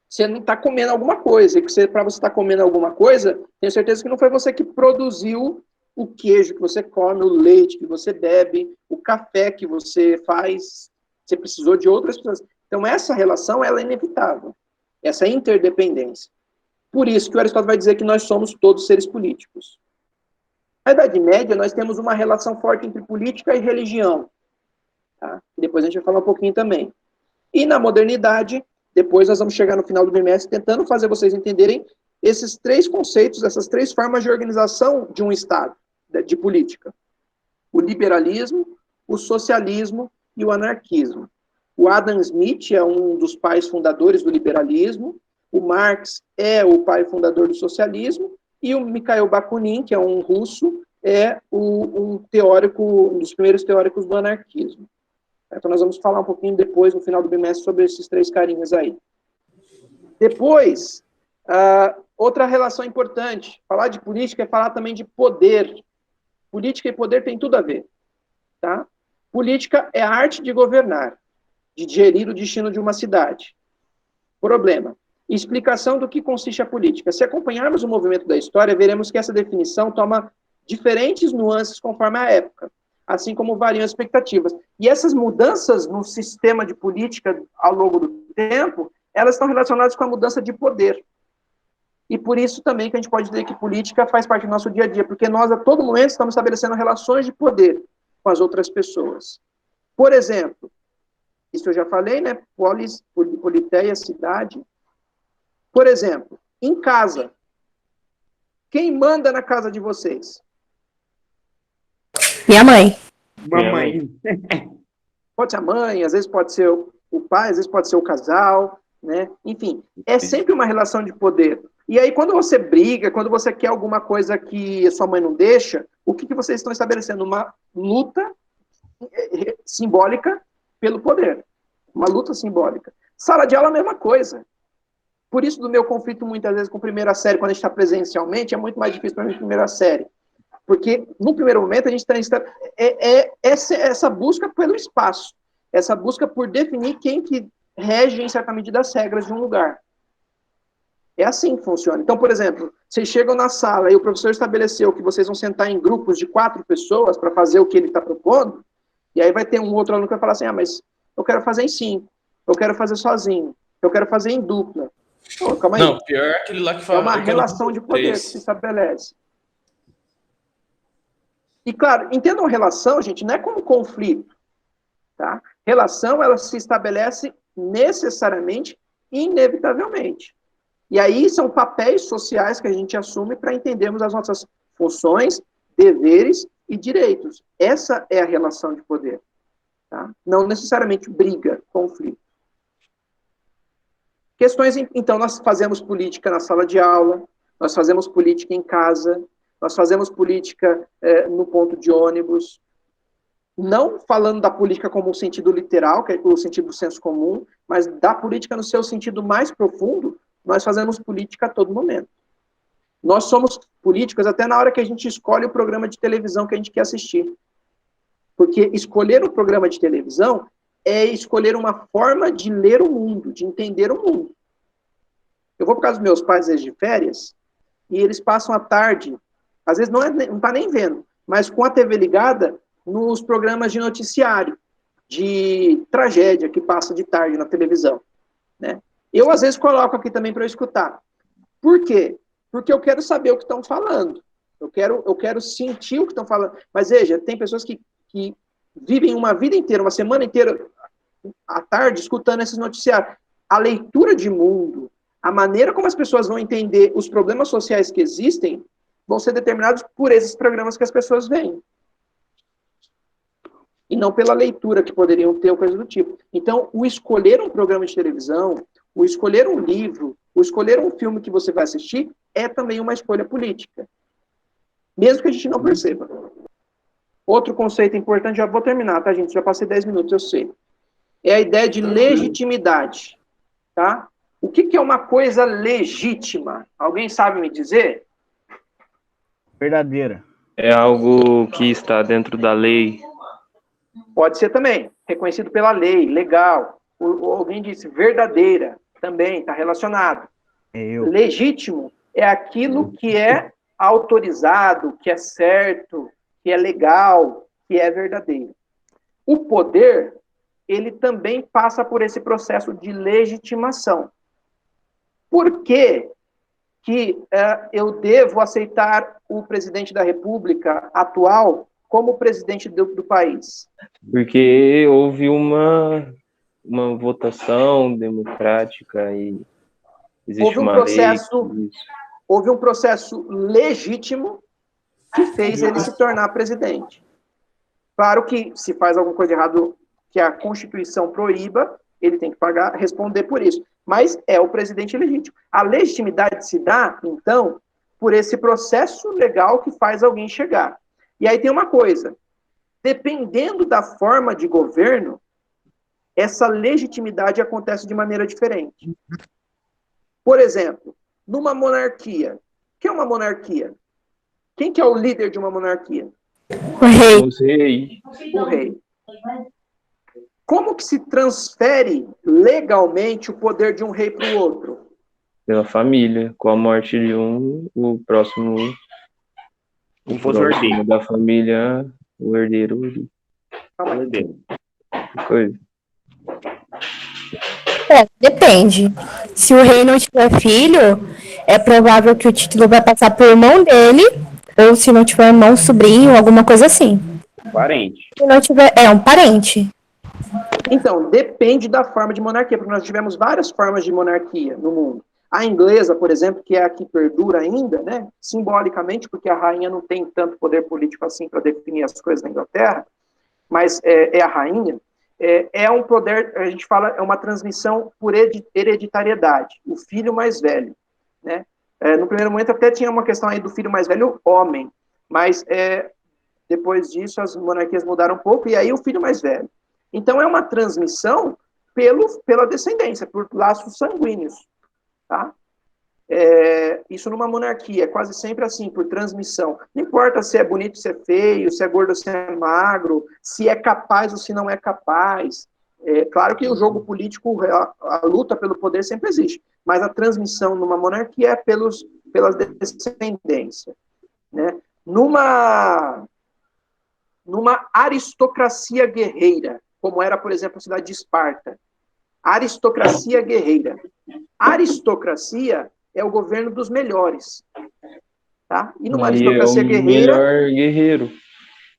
B: você não está comendo alguma coisa, e para você estar comendo alguma coisa, tenho certeza que não foi você que produziu o queijo que você come, o leite que você bebe, o café que você faz, você precisou de outras pessoas. Então, essa relação, ela é inevitável, essa interdependência. Por isso que o Aristóteles vai dizer que nós somos todos seres políticos. Na Idade Média, nós temos uma relação forte entre política e religião. Tá? Depois a gente vai falar um pouquinho também. E na modernidade, depois nós vamos chegar no final do bimestre tentando fazer vocês entenderem esses três conceitos, essas três formas de organização de um Estado, de política. O liberalismo, o socialismo e o anarquismo. O Adam Smith é um dos pais fundadores do liberalismo, o Marx é o pai fundador do socialismo, e o Mikhail Bakunin, que é um russo, é um dos primeiros teóricos do anarquismo. Então nós vamos falar um pouquinho depois, no final do bimestre, sobre esses três carinhas aí. Depois, outra relação importante, falar de política é falar também de poder. Política e poder tem tudo a ver. Tá? Política é a arte de governar, de gerir o destino de uma cidade. Problema. Explicação do que consiste a política. Se acompanharmos o movimento da história, veremos que essa definição toma diferentes nuances conforme a época, assim como variam as expectativas. E essas mudanças no sistema de política ao longo do tempo, elas estão relacionadas com a mudança de poder. E por isso também que a gente pode dizer que política faz parte do nosso dia a dia, porque nós a todo momento estamos estabelecendo relações de poder com as outras pessoas. Por exemplo, isso eu já falei, né? Polis, politeia, cidade. Por exemplo, em casa. Quem manda na casa de vocês?
G: Minha mãe.
D: Mamãe.
B: Pode ser a mãe, às vezes pode ser o pai, às vezes pode ser o casal, né? Enfim, é sempre uma relação de poder. E aí, quando você briga, quando você quer alguma coisa que a sua mãe não deixa, o que vocês estão estabelecendo? Uma luta simbólica pelo poder. Uma luta simbólica. Sala de aula, a mesma coisa. Por isso, do meu conflito, muitas vezes, com primeira série, quando a gente está presencialmente, é muito mais difícil para mim primeira série. Porque, no primeiro momento, a gente está... essa busca pelo espaço. Essa busca por definir quem que rege, em certa medida, as regras de um lugar. É assim que funciona. Então, por exemplo, vocês chegam na sala e o professor estabeleceu que vocês vão sentar em grupos de 4 pessoas para fazer o que ele está propondo, e aí vai ter um outro aluno que vai falar assim, mas eu quero fazer em 5, eu quero fazer sozinho, eu quero fazer em dupla. Pô, calma aí.
F: Não, pior é aquele lá que fala...
B: É uma relação de poder que se estabelece. E, claro, entendam relação, gente, não é como conflito. Tá? Relação, ela se estabelece necessariamente, inevitavelmente. E aí são papéis sociais que a gente assume para entendermos as nossas funções, deveres e direitos. Essa é a relação de poder. Tá? Não necessariamente briga, conflito. Questões, então, nós fazemos política na sala de aula, nós fazemos política em casa, nós fazemos política no ponto de ônibus, não falando da política como um sentido literal, que é o sentido do senso comum, mas da política no seu sentido mais profundo, nós fazemos política a todo momento. Nós somos políticos até na hora que a gente escolhe o programa de televisão que a gente quer assistir. Porque escolher um programa de televisão é escolher uma forma de ler o mundo, de entender o mundo. Eu vou por causa dos meus pais, às vezes, de férias, e eles passam a tarde, às vezes não está nem vendo, mas com a TV ligada nos programas de noticiário, de tragédia que passa de tarde na televisão. Né? Eu, às vezes, coloco aqui também para eu escutar. Por quê? Porque eu quero saber o que estão falando. Eu quero sentir o que estão falando. Mas, veja, tem pessoas que vivem uma vida inteira, uma semana inteira, à tarde, escutando esses noticiários. A leitura de mundo, a maneira como as pessoas vão entender os problemas sociais que existem, vão ser determinados por esses programas que as pessoas veem. E não pela leitura que poderiam ter ou coisa do tipo. Então, o escolher um programa de televisão, o escolher um livro, o escolher um filme que você vai assistir, é também uma escolha política. Mesmo que a gente não perceba. Outro conceito importante, já vou terminar, tá, gente? Já passei 10 minutos, eu sei. É a ideia de legitimidade. Tá? O que é uma coisa legítima? Alguém sabe me dizer?
E: Verdadeira.
C: É algo que está dentro da lei.
B: Pode ser também, reconhecido pela lei, legal. Alguém disse verdadeira, também, está relacionado. Legítimo é aquilo que é autorizado, que é certo, que é legal, que é verdadeiro. O poder, ele também passa por esse processo de legitimação. Por que eu devo aceitar o presidente da República atual como presidente do país?
C: Porque houve uma votação democrática e existe uma lei.
B: Houve um processo legítimo que fez ele se tornar presidente. Claro que se faz alguma coisa errada que a Constituição proíba, ele tem que responder por isso. Mas é o presidente legítimo. A legitimidade se dá, então, por esse processo legal que faz alguém chegar. E aí tem uma coisa, dependendo da forma de governo, essa legitimidade acontece de maneira diferente. Por exemplo, numa monarquia, o que é uma monarquia? Quem que é o líder de uma monarquia?
G: O rei.
B: O rei. Como que se transfere legalmente o poder de um rei para o outro?
C: Pela família. Com a morte de um, o próximo da família, o herdeiro. Coisa.
G: Depende. Se o rei não tiver filho, é provável que o título vai passar por irmão dele, ou se não tiver irmão, sobrinho, alguma coisa assim.
D: Parente.
G: Se não tiver, um parente.
B: Então, depende da forma de monarquia, porque nós tivemos várias formas de monarquia no mundo. A inglesa, por exemplo, que é a que perdura ainda, né, simbolicamente, porque a rainha não tem tanto poder político assim para definir as coisas na Inglaterra, mas é a rainha, é um poder, a gente fala, é uma transmissão por hereditariedade, o filho mais velho. Né? No primeiro momento até tinha uma questão aí do filho mais velho, homem, mas depois disso as monarquias mudaram um pouco, e aí o filho mais velho. Então é uma transmissão pela descendência, por laços sanguíneos, tá? Isso numa monarquia, é quase sempre assim, por transmissão. Não importa se é bonito, se é feio, se é gordo, se é magro, se é capaz ou se não é capaz. Claro que o jogo político, a luta pelo poder sempre existe, mas a transmissão numa monarquia é pela descendência, né? Numa aristocracia guerreira, como era, por exemplo, a cidade de Esparta, aristocracia guerreira. Aristocracia é o governo dos melhores, tá? E numa aristocracia guerreira,
C: melhor guerreiro.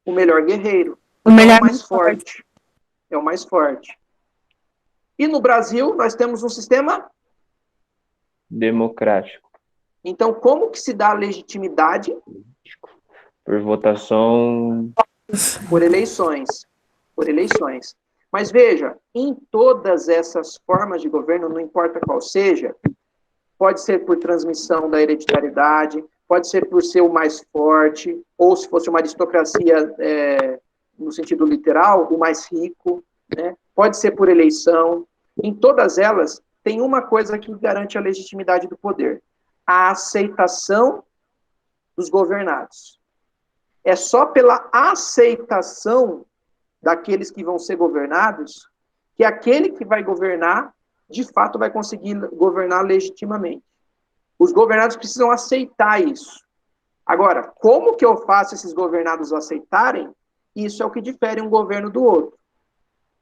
B: o melhor guerreiro,
G: O melhor
B: é o mais forte. É o mais forte. E no Brasil, nós temos um sistema
C: Democrático.
B: Então, como que se dá a legitimidade?
C: Por votação.
B: Por eleições. Por eleições. Mas veja, em todas essas formas de governo, não importa qual seja, pode ser por transmissão da hereditariedade, pode ser por ser o mais forte, ou se fosse uma aristocracia no sentido literal, o mais rico, né? Pode ser por eleição. Em todas elas, tem uma coisa que garante a legitimidade do poder: a aceitação dos governados. É só pela aceitação daqueles que vão ser governados que aquele que vai governar, de fato, vai conseguir governar legitimamente. Os governados precisam aceitar isso. Agora, como que eu faço esses governados aceitarem? Isso é o que difere um governo do outro.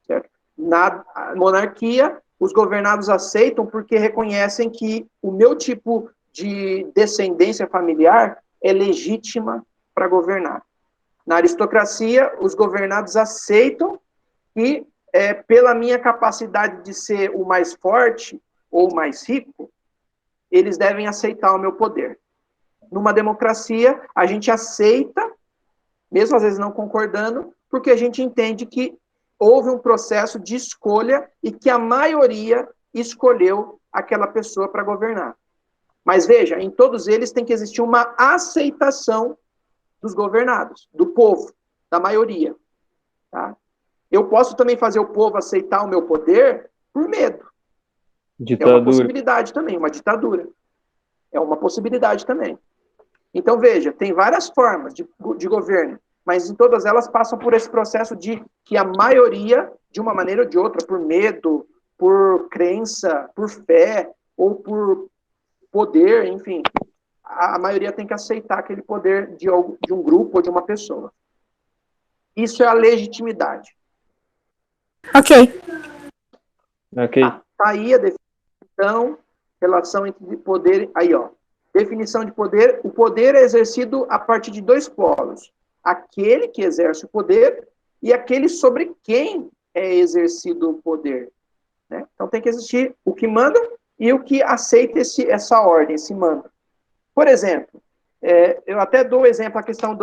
B: Certo? Na monarquia, os governados aceitam porque reconhecem que o meu tipo de descendência familiar é legítima para governar. Na aristocracia, os governados aceitam que, pela minha capacidade de ser o mais forte ou o mais rico, eles devem aceitar o meu poder. Numa democracia, a gente aceita, mesmo às vezes não concordando, porque a gente entende que houve um processo de escolha e que a maioria escolheu aquela pessoa para governar. Mas veja, em todos eles tem que existir uma aceitação dos governados, do povo, da maioria. Tá? Eu posso também fazer o povo aceitar o meu poder por medo.
C: Ditadura.
B: É uma possibilidade também, uma ditadura. É uma possibilidade também. Então, veja, tem várias formas de governo, mas em todas elas passam por esse processo de que a maioria, de uma maneira ou de outra, por medo, por crença, por fé, ou por poder, enfim, a maioria tem que aceitar aquele poder de um grupo ou de uma pessoa. Isso é a legitimidade.
G: Ok.
B: Tá aí a definição, relação entre poder, aí ó, definição de poder, o poder é exercido a partir de dois polos, aquele que exerce o poder e aquele sobre quem é exercido o poder. Né? Então tem que existir o que manda e o que aceita essa ordem, esse mando. Por exemplo, eu até dou o exemplo, a questão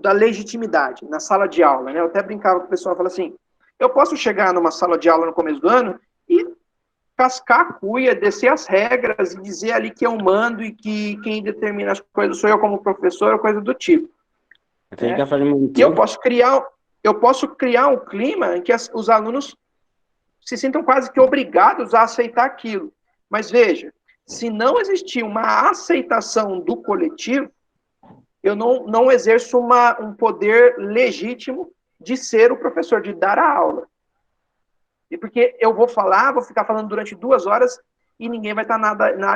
B: da legitimidade na sala de aula. Né? Eu até brincava com o pessoal, falava assim, eu posso chegar numa sala de aula no começo do ano e cascar a cuia, descer as regras e dizer ali que eu mando e que quem determina as coisas sou eu como professor, ou coisa do tipo. Né? E eu posso criar um clima em que os alunos se sintam quase que obrigados a aceitar aquilo. Mas veja, se não existir uma aceitação do coletivo, eu não exerço um poder legítimo de ser o professor, de dar a aula. E porque eu vou ficar falando durante 2 horas e ninguém vai estar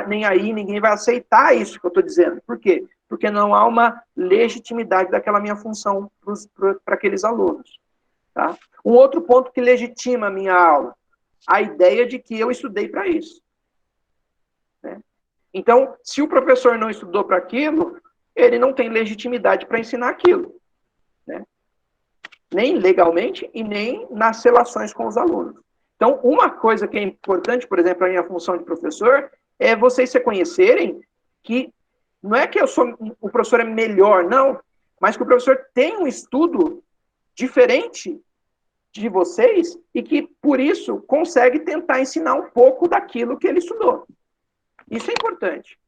B: nem aí, ninguém vai aceitar isso que eu estou dizendo. Por quê? Porque não há uma legitimidade daquela minha função para aqueles alunos. Tá? Um outro ponto que legitima a minha aula, a ideia de que eu estudei para isso. Né? Então, se o professor não estudou para aquilo, ele não tem legitimidade para ensinar aquilo. Né? Nem legalmente e nem nas relações com os alunos. Então, uma coisa que é importante, por exemplo, a minha função de professor, é vocês se conhecerem que não é que o professor é melhor, não, mas que o professor tem um estudo diferente de vocês e que, por isso, consegue tentar ensinar um pouco daquilo que ele estudou. Isso é importante.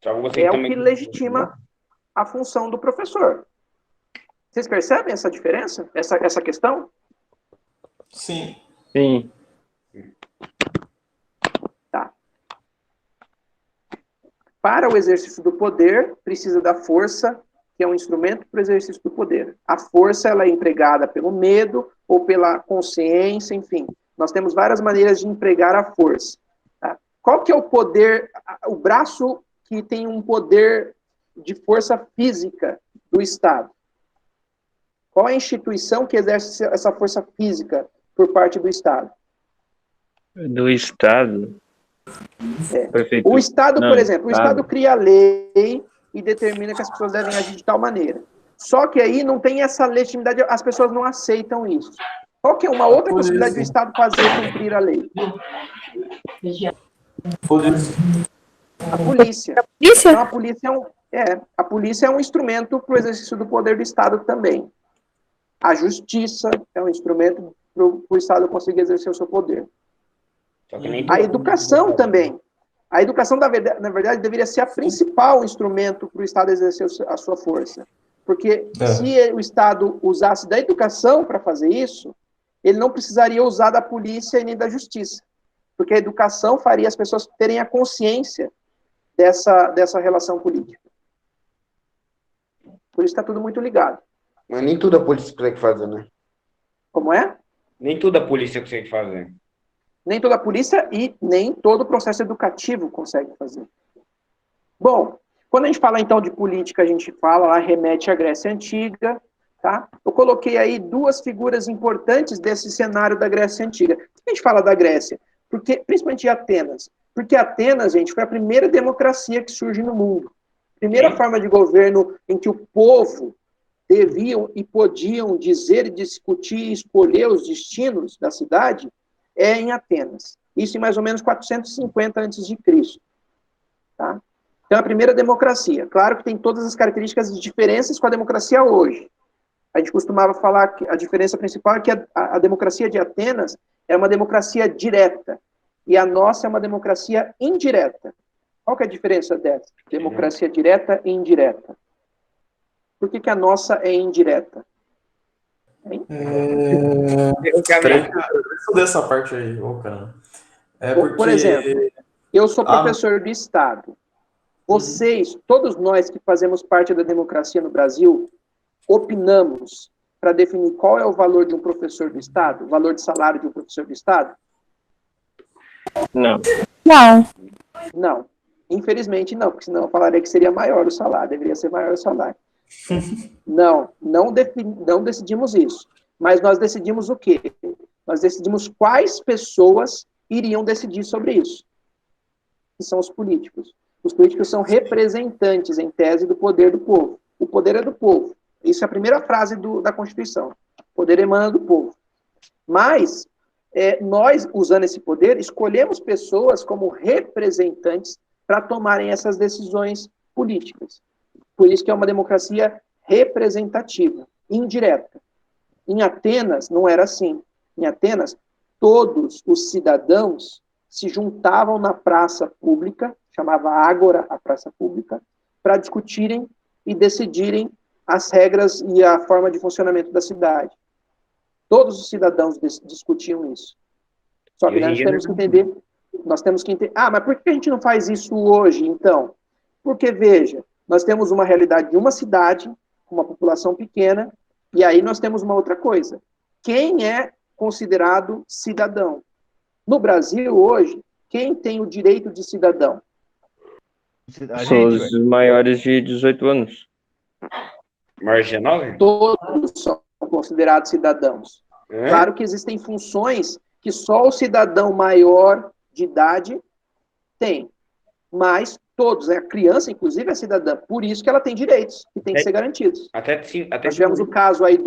B: É o que legitima a função do professor. Vocês percebem essa diferença? Essa questão?
F: Sim.
C: Sim.
B: Tá. Para o exercício do poder, precisa da força, que é um instrumento para o exercício do poder. A força ela é empregada pelo medo ou pela consciência, enfim. Nós temos várias maneiras de empregar a força. Tá? Qual que é o poder, o braço que tem um poder de força física do Estado? Qual é a instituição que exerce essa força física por parte do Estado?
C: Do Estado.
B: O Estado, por exemplo, o Estado cria a lei e determina que as pessoas devem agir de tal maneira. Só que aí não tem essa legitimidade, as pessoas não aceitam isso. Qual que é uma outra possibilidade do Estado fazer cumprir a lei? A polícia. Então, a polícia é um instrumento para o exercício do poder do Estado também. A justiça é um instrumento para o Estado conseguir exercer o seu poder. A educação também. A educação, na verdade, deveria ser a principal instrumento para o Estado exercer a sua força. Porque se o Estado usasse da educação para fazer isso, ele não precisaria usar da polícia e nem da justiça. Porque a educação faria as pessoas terem a consciência dessa relação política. Por isso está tudo muito ligado.
H: Mas nem tudo a polícia consegue fazer, né?
B: Como é?
D: Nem tudo a polícia consegue fazer.
B: Nem toda a polícia e nem todo o processo educativo consegue fazer. Bom, quando a gente fala então de política, a gente fala lá, remete à Grécia Antiga, tá? Eu coloquei aí duas figuras importantes desse cenário da Grécia Antiga. Por que a gente fala da Grécia? Porque, principalmente de Atenas. Porque Atenas, gente, foi a primeira democracia que surge no mundo. Primeira forma de governo em que o povo deviam e podiam dizer e discutir e escolher os destinos da cidade é em Atenas. Isso em mais ou menos 450 a.C. Tá? Então, a primeira democracia. Claro que tem todas as características de diferenças com a democracia hoje. A gente costumava falar que a diferença principal é que a democracia de Atenas é uma democracia direta e a nossa é uma democracia indireta. Qual que é a diferença dessa? Democracia direta e indireta. Por que a nossa é indireta?
F: Eu dessa parte aí, caramba.
B: Por exemplo, eu sou professor do Estado. Vocês, todos nós que fazemos parte da democracia no Brasil, opinamos para definir qual é o valor de um professor do Estado, o valor de salário de um professor do Estado?
C: Não.
B: Não. Infelizmente não, porque senão eu falaria que seria maior o salário, deveria ser maior o salário. Não decidimos isso. Mas nós decidimos o quê? Nós decidimos quais pessoas iriam decidir sobre isso. Que são os políticos. Os políticos são representantes, em tese, do poder do povo. O poder é do povo. Isso é a primeira frase da Constituição. O poder emana do povo. Mas, nós, usando esse poder, escolhemos pessoas como representantes para tomarem essas decisões políticas. Por isso que é uma democracia representativa, indireta. Em Atenas, não era assim. Em Atenas, todos os cidadãos se juntavam na praça pública, chamava Ágora, a praça pública, para discutirem e decidirem as regras e a forma de funcionamento da cidade. Todos os cidadãos discutiam isso. Só que nós temos que entender, mas por que a gente não faz isso hoje, então? Porque, veja, nós temos uma realidade de uma cidade, com uma população pequena, e aí nós temos uma outra coisa. Quem é considerado cidadão? No Brasil, hoje, quem tem o direito de cidadão?
C: São os maiores de 18 anos.
D: Maior de 19?
B: Todos são considerados cidadãos. Claro que existem funções que só o cidadão maior de idade tem. Mas todos, a criança, inclusive, é cidadã. Por isso que ela tem direitos, que têm que ser garantidos. Nós tivemos o caso aí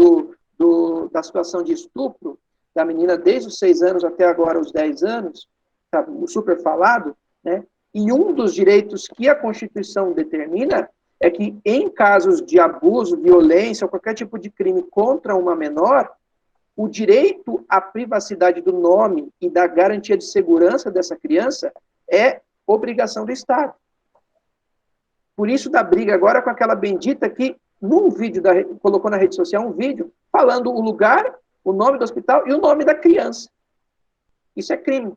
B: da situação de estupro, da menina desde os 6 anos até agora os 10 anos, tá super falado, né? E um dos direitos que a Constituição determina é que, em casos de abuso, violência ou qualquer tipo de crime contra uma menor, o direito à privacidade do nome e da garantia de segurança dessa criança é obrigação do Estado. Por isso da briga agora com aquela bendita que, num vídeo, colocou na rede social um vídeo falando o o nome do hospital e o nome da criança. Isso é crime.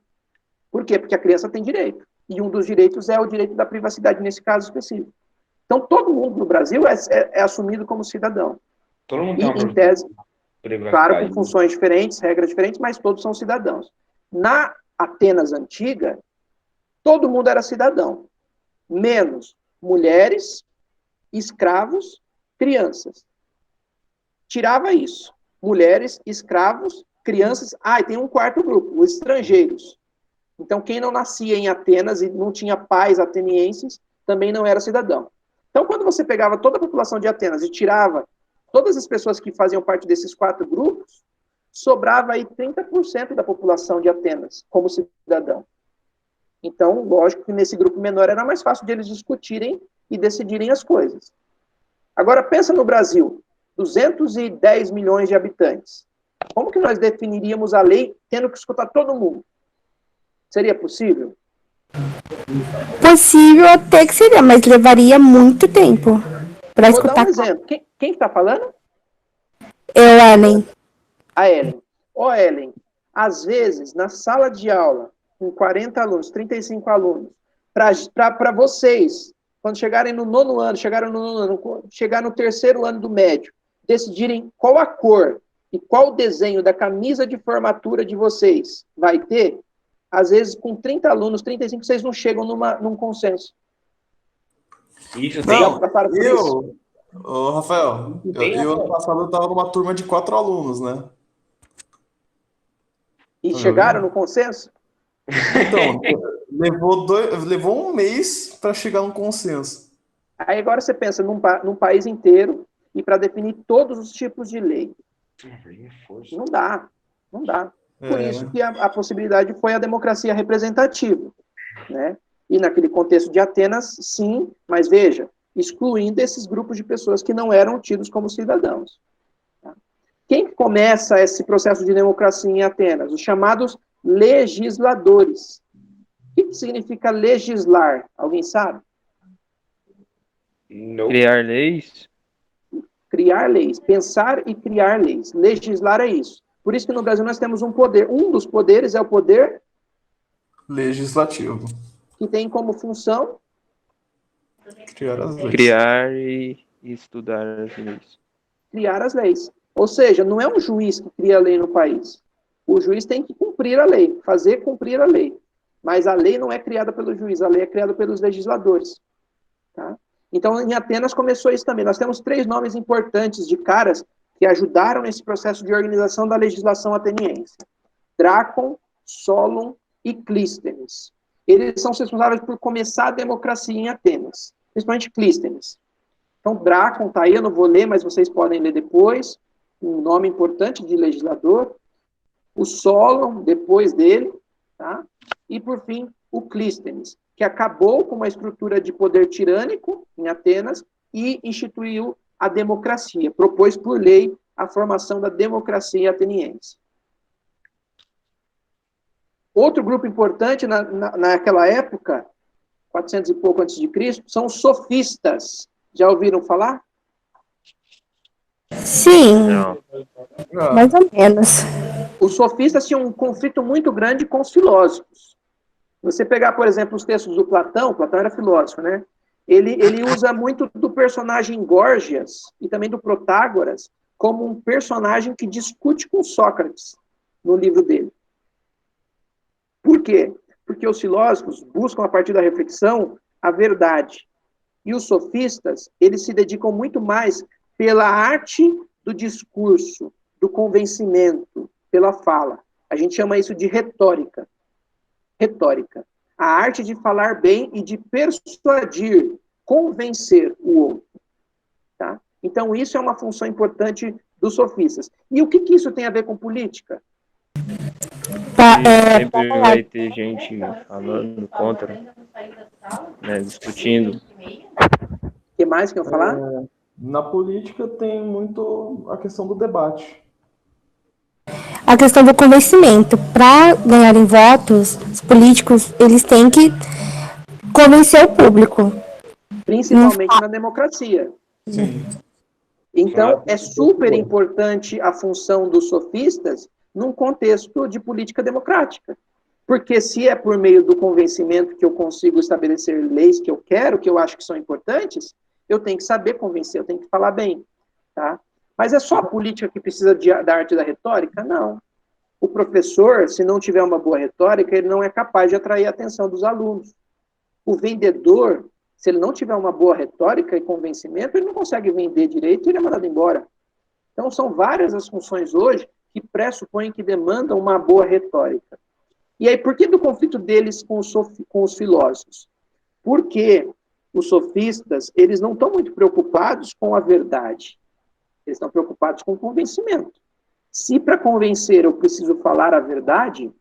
B: Por quê? Porque a criança tem direito. E um dos direitos é o direito da privacidade, nesse caso específico. Então, todo mundo no Brasil é assumido como cidadão.
D: Todo mundo
B: E,
D: tem uma
B: em tese, claro,
D: privacidade.
B: com funções diferentes, regras diferentes, mas todos são cidadãos. Na Atenas antiga, todo mundo era cidadão, menos mulheres, escravos, crianças. Tirava isso. Mulheres, escravos, crianças. E tem um quarto grupo, os estrangeiros. Então, quem não nascia em Atenas e não tinha pais atenienses, também não era cidadão. Então, quando você pegava toda a população de Atenas e tirava todas as pessoas que faziam parte desses 4 grupos, sobrava aí 30% da população de Atenas como cidadão. Então, lógico que nesse grupo menor era mais fácil de eles discutirem e decidirem as coisas. Agora, pensa no Brasil, 210 milhões de habitantes. Como que nós definiríamos a lei tendo que escutar todo mundo? Seria possível?
G: Possível até que seria, mas levaria muito tempo para
B: Vou dar
G: escutar.
B: um exemplo. Quem está falando?
G: Eu, Ellen.
B: A Ellen. Ellen, às vezes, na sala de aula, com 40 alunos, 35 alunos, para vocês, quando chegarem no 9º ano, chegar no 3º ano do médio, decidirem qual a cor e qual o desenho da camisa de formatura de vocês vai ter, às vezes, com 30 alunos, 35, vocês não chegam num consenso.
D: Isso
I: Não,
D: tem.
I: Ô, Rafael, eu ano passado eu estava numa turma de 4 alunos, né?
B: E chegaram no consenso?
I: Então, levou um mês para chegar num consenso.
B: Aí agora você pensa num país inteiro e para definir todos os tipos de lei. Não dá. Por isso que a possibilidade foi a democracia representativa, né? E naquele contexto de Atenas, sim, mas veja, excluindo esses grupos de pessoas que não eram tidos como cidadãos. Tá? Quem começa esse processo de democracia em Atenas? Os chamados legisladores. O que significa legislar? Alguém sabe?
D: Não.
C: Criar leis?
B: Criar leis, pensar e criar leis. Legislar é isso. Por isso que no Brasil nós temos um poder. Um dos poderes é o poder
I: Legislativo.
B: que tem como função
I: Criar as leis.
C: Criar e estudar as leis.
B: criar as leis. Ou seja, não é um juiz que cria a lei no país. O juiz tem que cumprir a lei, fazer cumprir a lei. Mas a lei não é criada pelo juiz, a lei é criada pelos legisladores. Tá? Então, em Atenas começou isso também. Nós temos 3 nomes importantes de caras que ajudaram nesse processo de organização da legislação ateniense. Drácon, Solon e Clístenes. Eles são responsáveis por começar a democracia em Atenas, principalmente Clístenes. Então, Drácon está aí, eu não vou ler, mas vocês podem ler depois, um nome importante de legislador. O Solon, depois dele, tá? E, por fim, o Clístenes, que acabou com uma estrutura de poder tirânico em Atenas e instituiu a democracia, propôs por lei a formação da democracia ateniense. Outro grupo importante naquela época, 400 e pouco antes de Cristo, são os sofistas. Já ouviram falar?
G: Sim, mais ou menos.
B: Os sofistas tinham um conflito muito grande com os filósofos. Você pegar, por exemplo, os textos do Platão era filósofo, né? Ele usa muito do personagem Górgias e também do Protágoras como um personagem que discute com Sócrates no livro dele. Por quê? Porque os filósofos buscam, a partir da reflexão, a verdade. E os sofistas, eles se dedicam muito mais pela arte do discurso, do convencimento, pela fala. A gente chama isso de retórica. Retórica. A arte de falar bem e de persuadir, convencer o outro. Tá? Então, isso é uma função importante dos sofistas. E o que isso tem a ver com política?
C: Sempre vai ter gente falando contra, né, discutindo.
B: O que mais que eu falar?
I: Na política tem muito a questão do debate.
G: A questão do convencimento. Para ganharem votos, os políticos, eles têm que convencer o público.
B: Principalmente na democracia.
I: Sim.
B: Então, é super importante a função dos sofistas num contexto de política democrática. Porque se é por meio do convencimento que eu consigo estabelecer leis que eu quero, que eu acho que são importantes, eu tenho que saber convencer, eu tenho que falar bem. Tá? Mas é só a política que precisa da arte da retórica? Não. O professor, se não tiver uma boa retórica, ele não é capaz de atrair a atenção dos alunos. O vendedor, se ele não tiver uma boa retórica e convencimento, ele não consegue vender direito e ele é mandado embora. Então, são várias as funções hoje que pressupõem que demandam uma boa retórica. E aí, por que do conflito deles com os filósofos? Porque os sofistas, eles não estão muito preocupados com a verdade. Eles estão preocupados com o convencimento. Se para convencer eu preciso falar a verdade,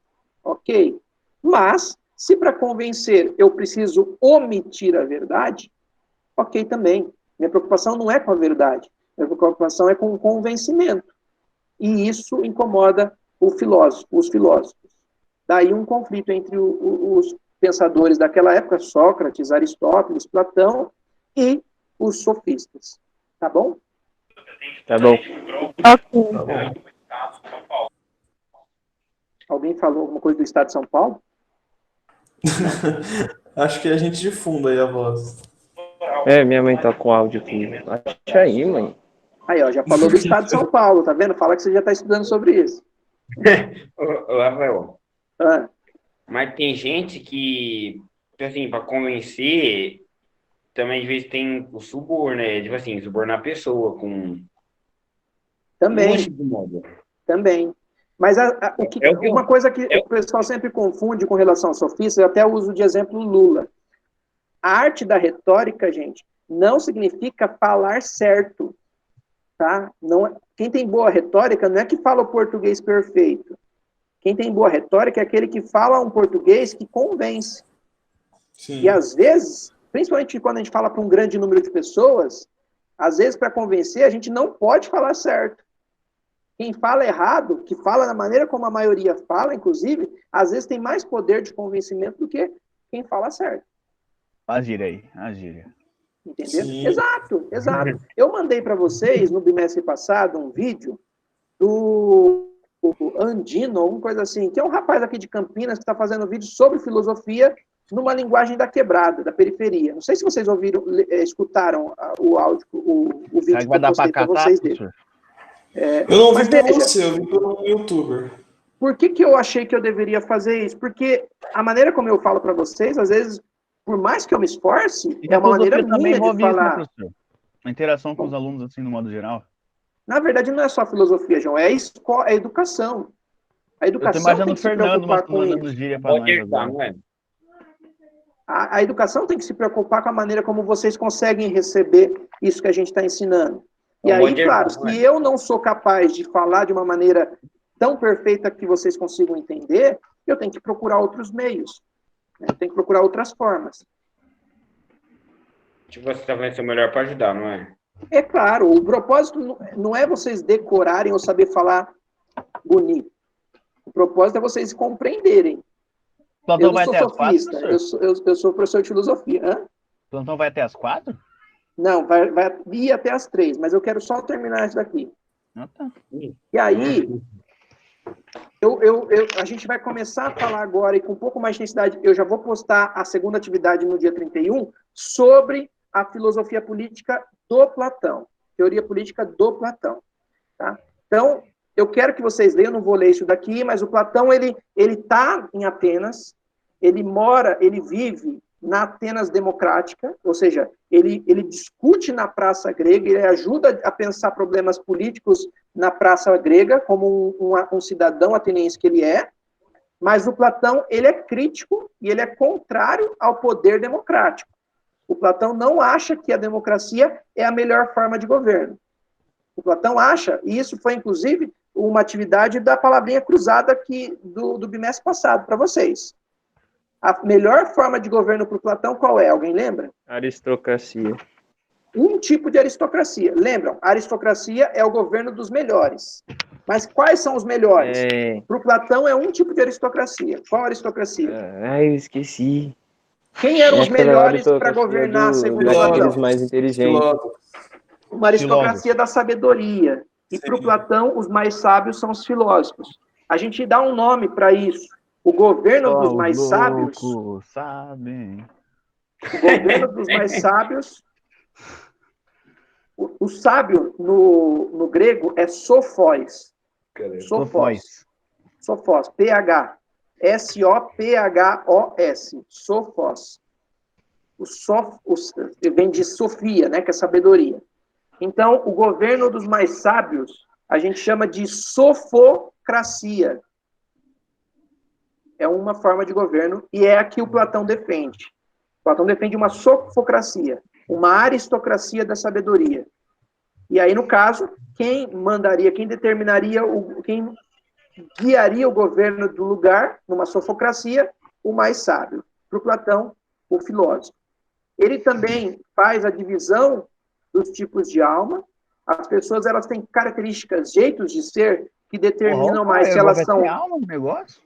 B: ok. Mas, se para convencer eu preciso omitir a verdade, ok também. Minha preocupação não é com a verdade. Minha preocupação é com o convencimento. E isso incomoda os filósofos. Daí um conflito entre os pensadores daquela época, Sócrates, Aristóteles, Platão, e os sofistas. Tá bom?
C: Tá bom.
G: Ok.
B: Alguém falou alguma coisa do estado de São Paulo?
I: Acho que é a gente de fundo aí a voz.
C: Minha mãe tá com áudio aqui. Acha aí, mãe.
B: Aí, ó, já falou do estado de São Paulo, tá vendo? Fala que você já está estudando sobre isso.
D: Ô, Rafael,
B: Ah,
D: mas tem gente que, assim, para convencer, também às vezes tem o suborno, né? Tipo assim, subornar a pessoa com um
B: também,
D: monte de modo.
B: também. Mas uma coisa que o pessoal sempre confunde com relação ao sofista, eu até uso de exemplo Lula. A arte da retórica, gente, não significa falar certo. Tá? Não, quem tem boa retórica não é que fala o português perfeito. Quem tem boa retórica é aquele que fala um português que convence.
I: Sim.
B: E às vezes, principalmente quando a gente fala para um grande número de pessoas, às vezes para convencer a gente não pode falar certo. Quem fala errado, que fala da maneira como a maioria fala, inclusive, às vezes tem mais poder de convencimento do que quem fala certo.
E: A gíria.
B: Entendeu?
I: Sim.
B: Exato. Eu mandei para vocês, no bimestre passado, um vídeo do Andino, alguma coisa assim, que é um rapaz aqui de Campinas que está fazendo vídeo sobre filosofia numa linguagem da quebrada, da periferia. Não sei se vocês ouviram, escutaram o áudio, o vídeo que
E: Vai
B: eu
E: dar
B: postei para vocês dele.
E: professor?
I: Eu não vi
B: Mas
I: por
B: veja,
I: você, eu vi pelo youtuber.
B: por que eu achei que eu deveria fazer isso? Porque a maneira como eu falo para vocês, às vezes, por mais que eu me esforce, é uma maneira minha de falar.
E: Isso, né, a interação com os alunos, assim, no modo geral.
B: Na verdade, não é só filosofia, João, é a educação. A
E: Eu tô
B: educação
E: imaginando
B: tem
E: o
B: que se
E: Fernando
B: preocupar com
E: mandando
B: isso.
E: gíria pra
D: Pode
E: nós
D: ajudar,
E: agora.
D: não é?
B: A educação tem que se preocupar com a maneira como vocês conseguem receber isso que a gente está ensinando. E
D: É um
B: aí,
D: monte de
B: claro,
D: erro, não é?
B: se eu não sou capaz de falar de uma maneira tão perfeita que vocês consigam entender, eu tenho que procurar outros meios. Né? Eu tenho que procurar outras formas.
D: Tipo, você tá fazendo seu melhor para ajudar, não é?
B: É claro, o propósito não é vocês decorarem ou saber falar bonito. O propósito é vocês compreenderem.
E: Plantão
B: Eu não
E: vai
B: sou
E: até as 4,
B: sofista,
E: professor?
B: eu sou professor de filosofia. Hã?
E: Plantão vai até as 4?
B: Não, vai ir até as 3, mas eu quero só terminar isso daqui.
E: Ah, tá.
B: E aí, a gente vai começar a falar agora, e com um pouco mais de intensidade, eu já vou postar a segunda atividade no dia 31, sobre a filosofia política do Platão, teoria política do Platão. Tá? Então, eu quero que vocês leiam, não vou ler isso daqui, mas o Platão, ele está em Atenas, ele vive na Atenas democrática, ou seja, ele discute na praça grega, ele ajuda a pensar problemas políticos na praça grega, como um cidadão ateniense que ele é, mas o Platão, ele é crítico e ele é contrário ao poder democrático. O Platão não acha que a democracia é a melhor forma de governo. O Platão acha, e isso foi, inclusive, uma atividade da palavrinha cruzada aqui do bimestre passado, para vocês. A melhor forma de governo para o Platão qual é? Alguém lembra?
C: Aristocracia.
B: Um tipo de aristocracia. Lembram? A aristocracia é o governo dos melhores. Mas quais são os melhores? Para o Platão é um tipo de aristocracia. Qual aristocracia?
C: Eu esqueci.
B: Quem eram os
C: Aquela
B: melhores para
C: aristocracia
B: governar, segundo
C: daqueles
B: Platão?
C: mais inteligentes.
B: uma aristocracia da sabedoria. E para o Platão, os mais sábios são os filósofos. A gente dá um nome para isso. O governo dos mais sábios.
E: Sabem.
B: O governo dos mais sábios. O sábio no grego é sofós. Sofós. Sofós. PH. S-O-P-H-O-S. Sofós. Vem de Sofia, né, que é sabedoria. Então, o governo dos mais sábios, a gente chama de sofocracia. É uma forma de governo, e é a que o Platão defende. O Platão defende uma sofocracia, uma aristocracia da sabedoria. E aí, no caso, quem determinaria, quem guiaria o governo do lugar, numa sofocracia, o mais sábio. Para o Platão, o filósofo. Ele também faz a divisão dos tipos de alma. As pessoas, elas têm características, jeitos de ser, que determinam mais se elas são...
E: alma no negócio?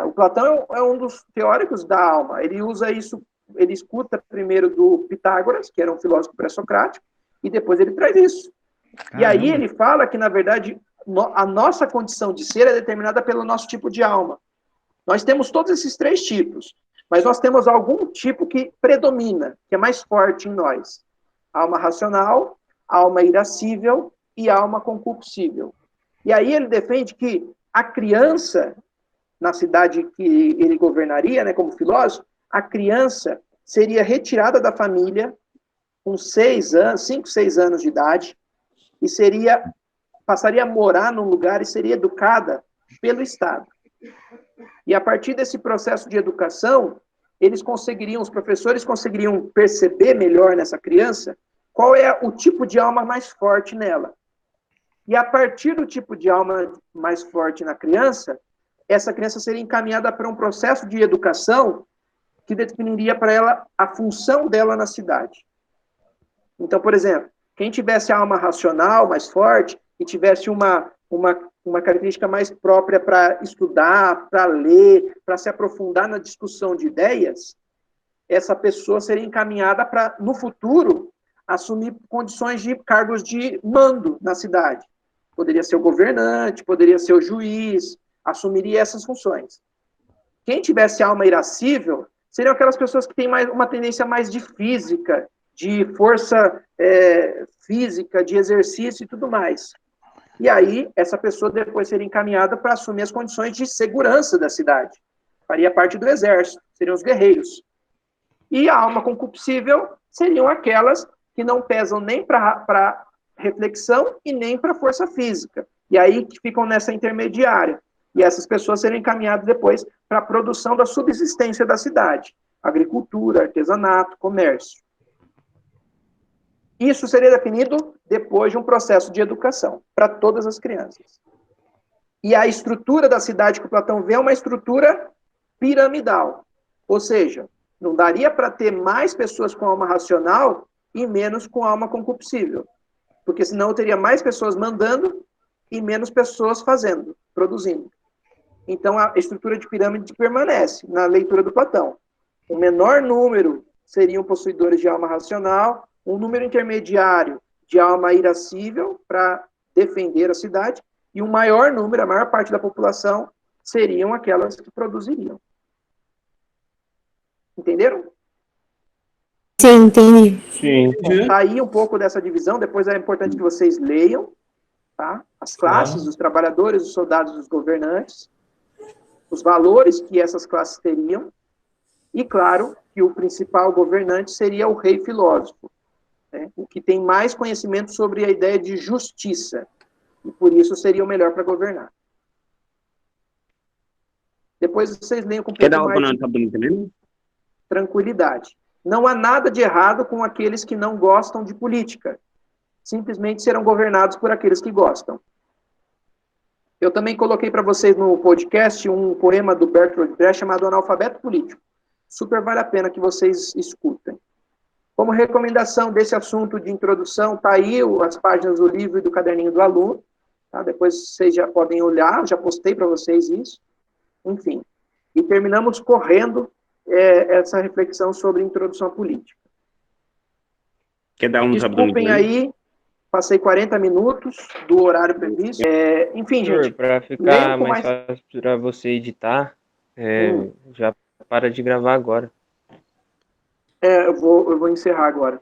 B: O Platão é um dos teóricos da alma. Ele usa isso, ele escuta primeiro do Pitágoras, que era um filósofo pré-socrático, e depois ele traz isso. Caramba. E aí ele fala que, na verdade, a nossa condição de ser é determinada pelo nosso tipo de alma. Nós temos todos esses 3 tipos, mas nós temos algum tipo que predomina, que é mais forte em nós. Alma racional, alma irascível e alma concupiscível. E aí ele defende que a criança, na cidade que ele governaria, né, como filósofo, a criança seria retirada da família com 5, 6 anos de idade e passaria a morar num lugar e seria educada pelo Estado. E a partir desse processo de educação, os professores conseguiriam perceber melhor nessa criança qual é o tipo de alma mais forte nela. E a partir do tipo de alma mais forte na criança, essa criança seria encaminhada para um processo de educação que definiria para ela a função dela na cidade. Então, por exemplo, quem tivesse a alma racional mais forte e tivesse uma característica mais própria para estudar, para ler, para se aprofundar na discussão de ideias, essa pessoa seria encaminhada para, no futuro, assumir condições de cargos de mando na cidade. Poderia ser o governante, poderia ser o juiz, assumiria essas funções. Quem tivesse alma irascível seriam aquelas pessoas que têm uma tendência mais de física, de força física, de exercício e tudo mais. E aí, essa pessoa depois seria encaminhada para assumir as condições de segurança da cidade. Faria parte do exército, seriam os guerreiros. E a alma concupiscível seriam aquelas que não pesam nem para reflexão e nem para força física. E aí que ficam nessa intermediária. E essas pessoas seriam encaminhadas depois para a produção da subsistência da cidade. Agricultura, artesanato, comércio. Isso seria definido depois de um processo de educação para todas as crianças. E a estrutura da cidade que o Platão vê é uma estrutura piramidal. Ou seja, não daria para ter mais pessoas com alma racional e menos com alma concupiscível. Porque senão eu teria mais pessoas mandando e menos pessoas fazendo, produzindo. Então a estrutura de pirâmide permanece na leitura do Platão. O menor número seriam possuidores de alma racional, um número intermediário de alma irascível para defender a cidade, e um maior número, a maior parte da população, seriam aquelas que produziriam. Entenderam?
G: Sim, entendi.
C: Sim.
B: Tá aí um pouco dessa divisão, depois é importante que vocês leiam, tá? As classes, os trabalhadores, os soldados, os governantes, os valores que essas classes teriam, e claro que o principal governante seria o rei filósofo, né? O que tem mais conhecimento sobre a ideia de justiça, e por isso seria o melhor para governar. Depois vocês leiam com um pouco mais de tranquilidade. Não há nada de errado com aqueles que não gostam de política. Simplesmente serão governados por aqueles que gostam. Eu também coloquei para vocês no podcast um poema do Bertolt Brecht chamado Analfabeto Político. Super vale a pena que vocês escutem. Como recomendação desse assunto de introdução, tá aí as páginas do livro e do caderninho do aluno. Tá? Depois vocês já podem olhar, já postei para vocês isso. Enfim. E terminamos correndo essa reflexão sobre introdução à política.
D: Quer dar um
B: Desculpem aí passei 40 minutos do horário previsto. Enfim, gente.
C: Para ficar mais fácil para você editar, já para de gravar agora.
B: Eu vou encerrar agora.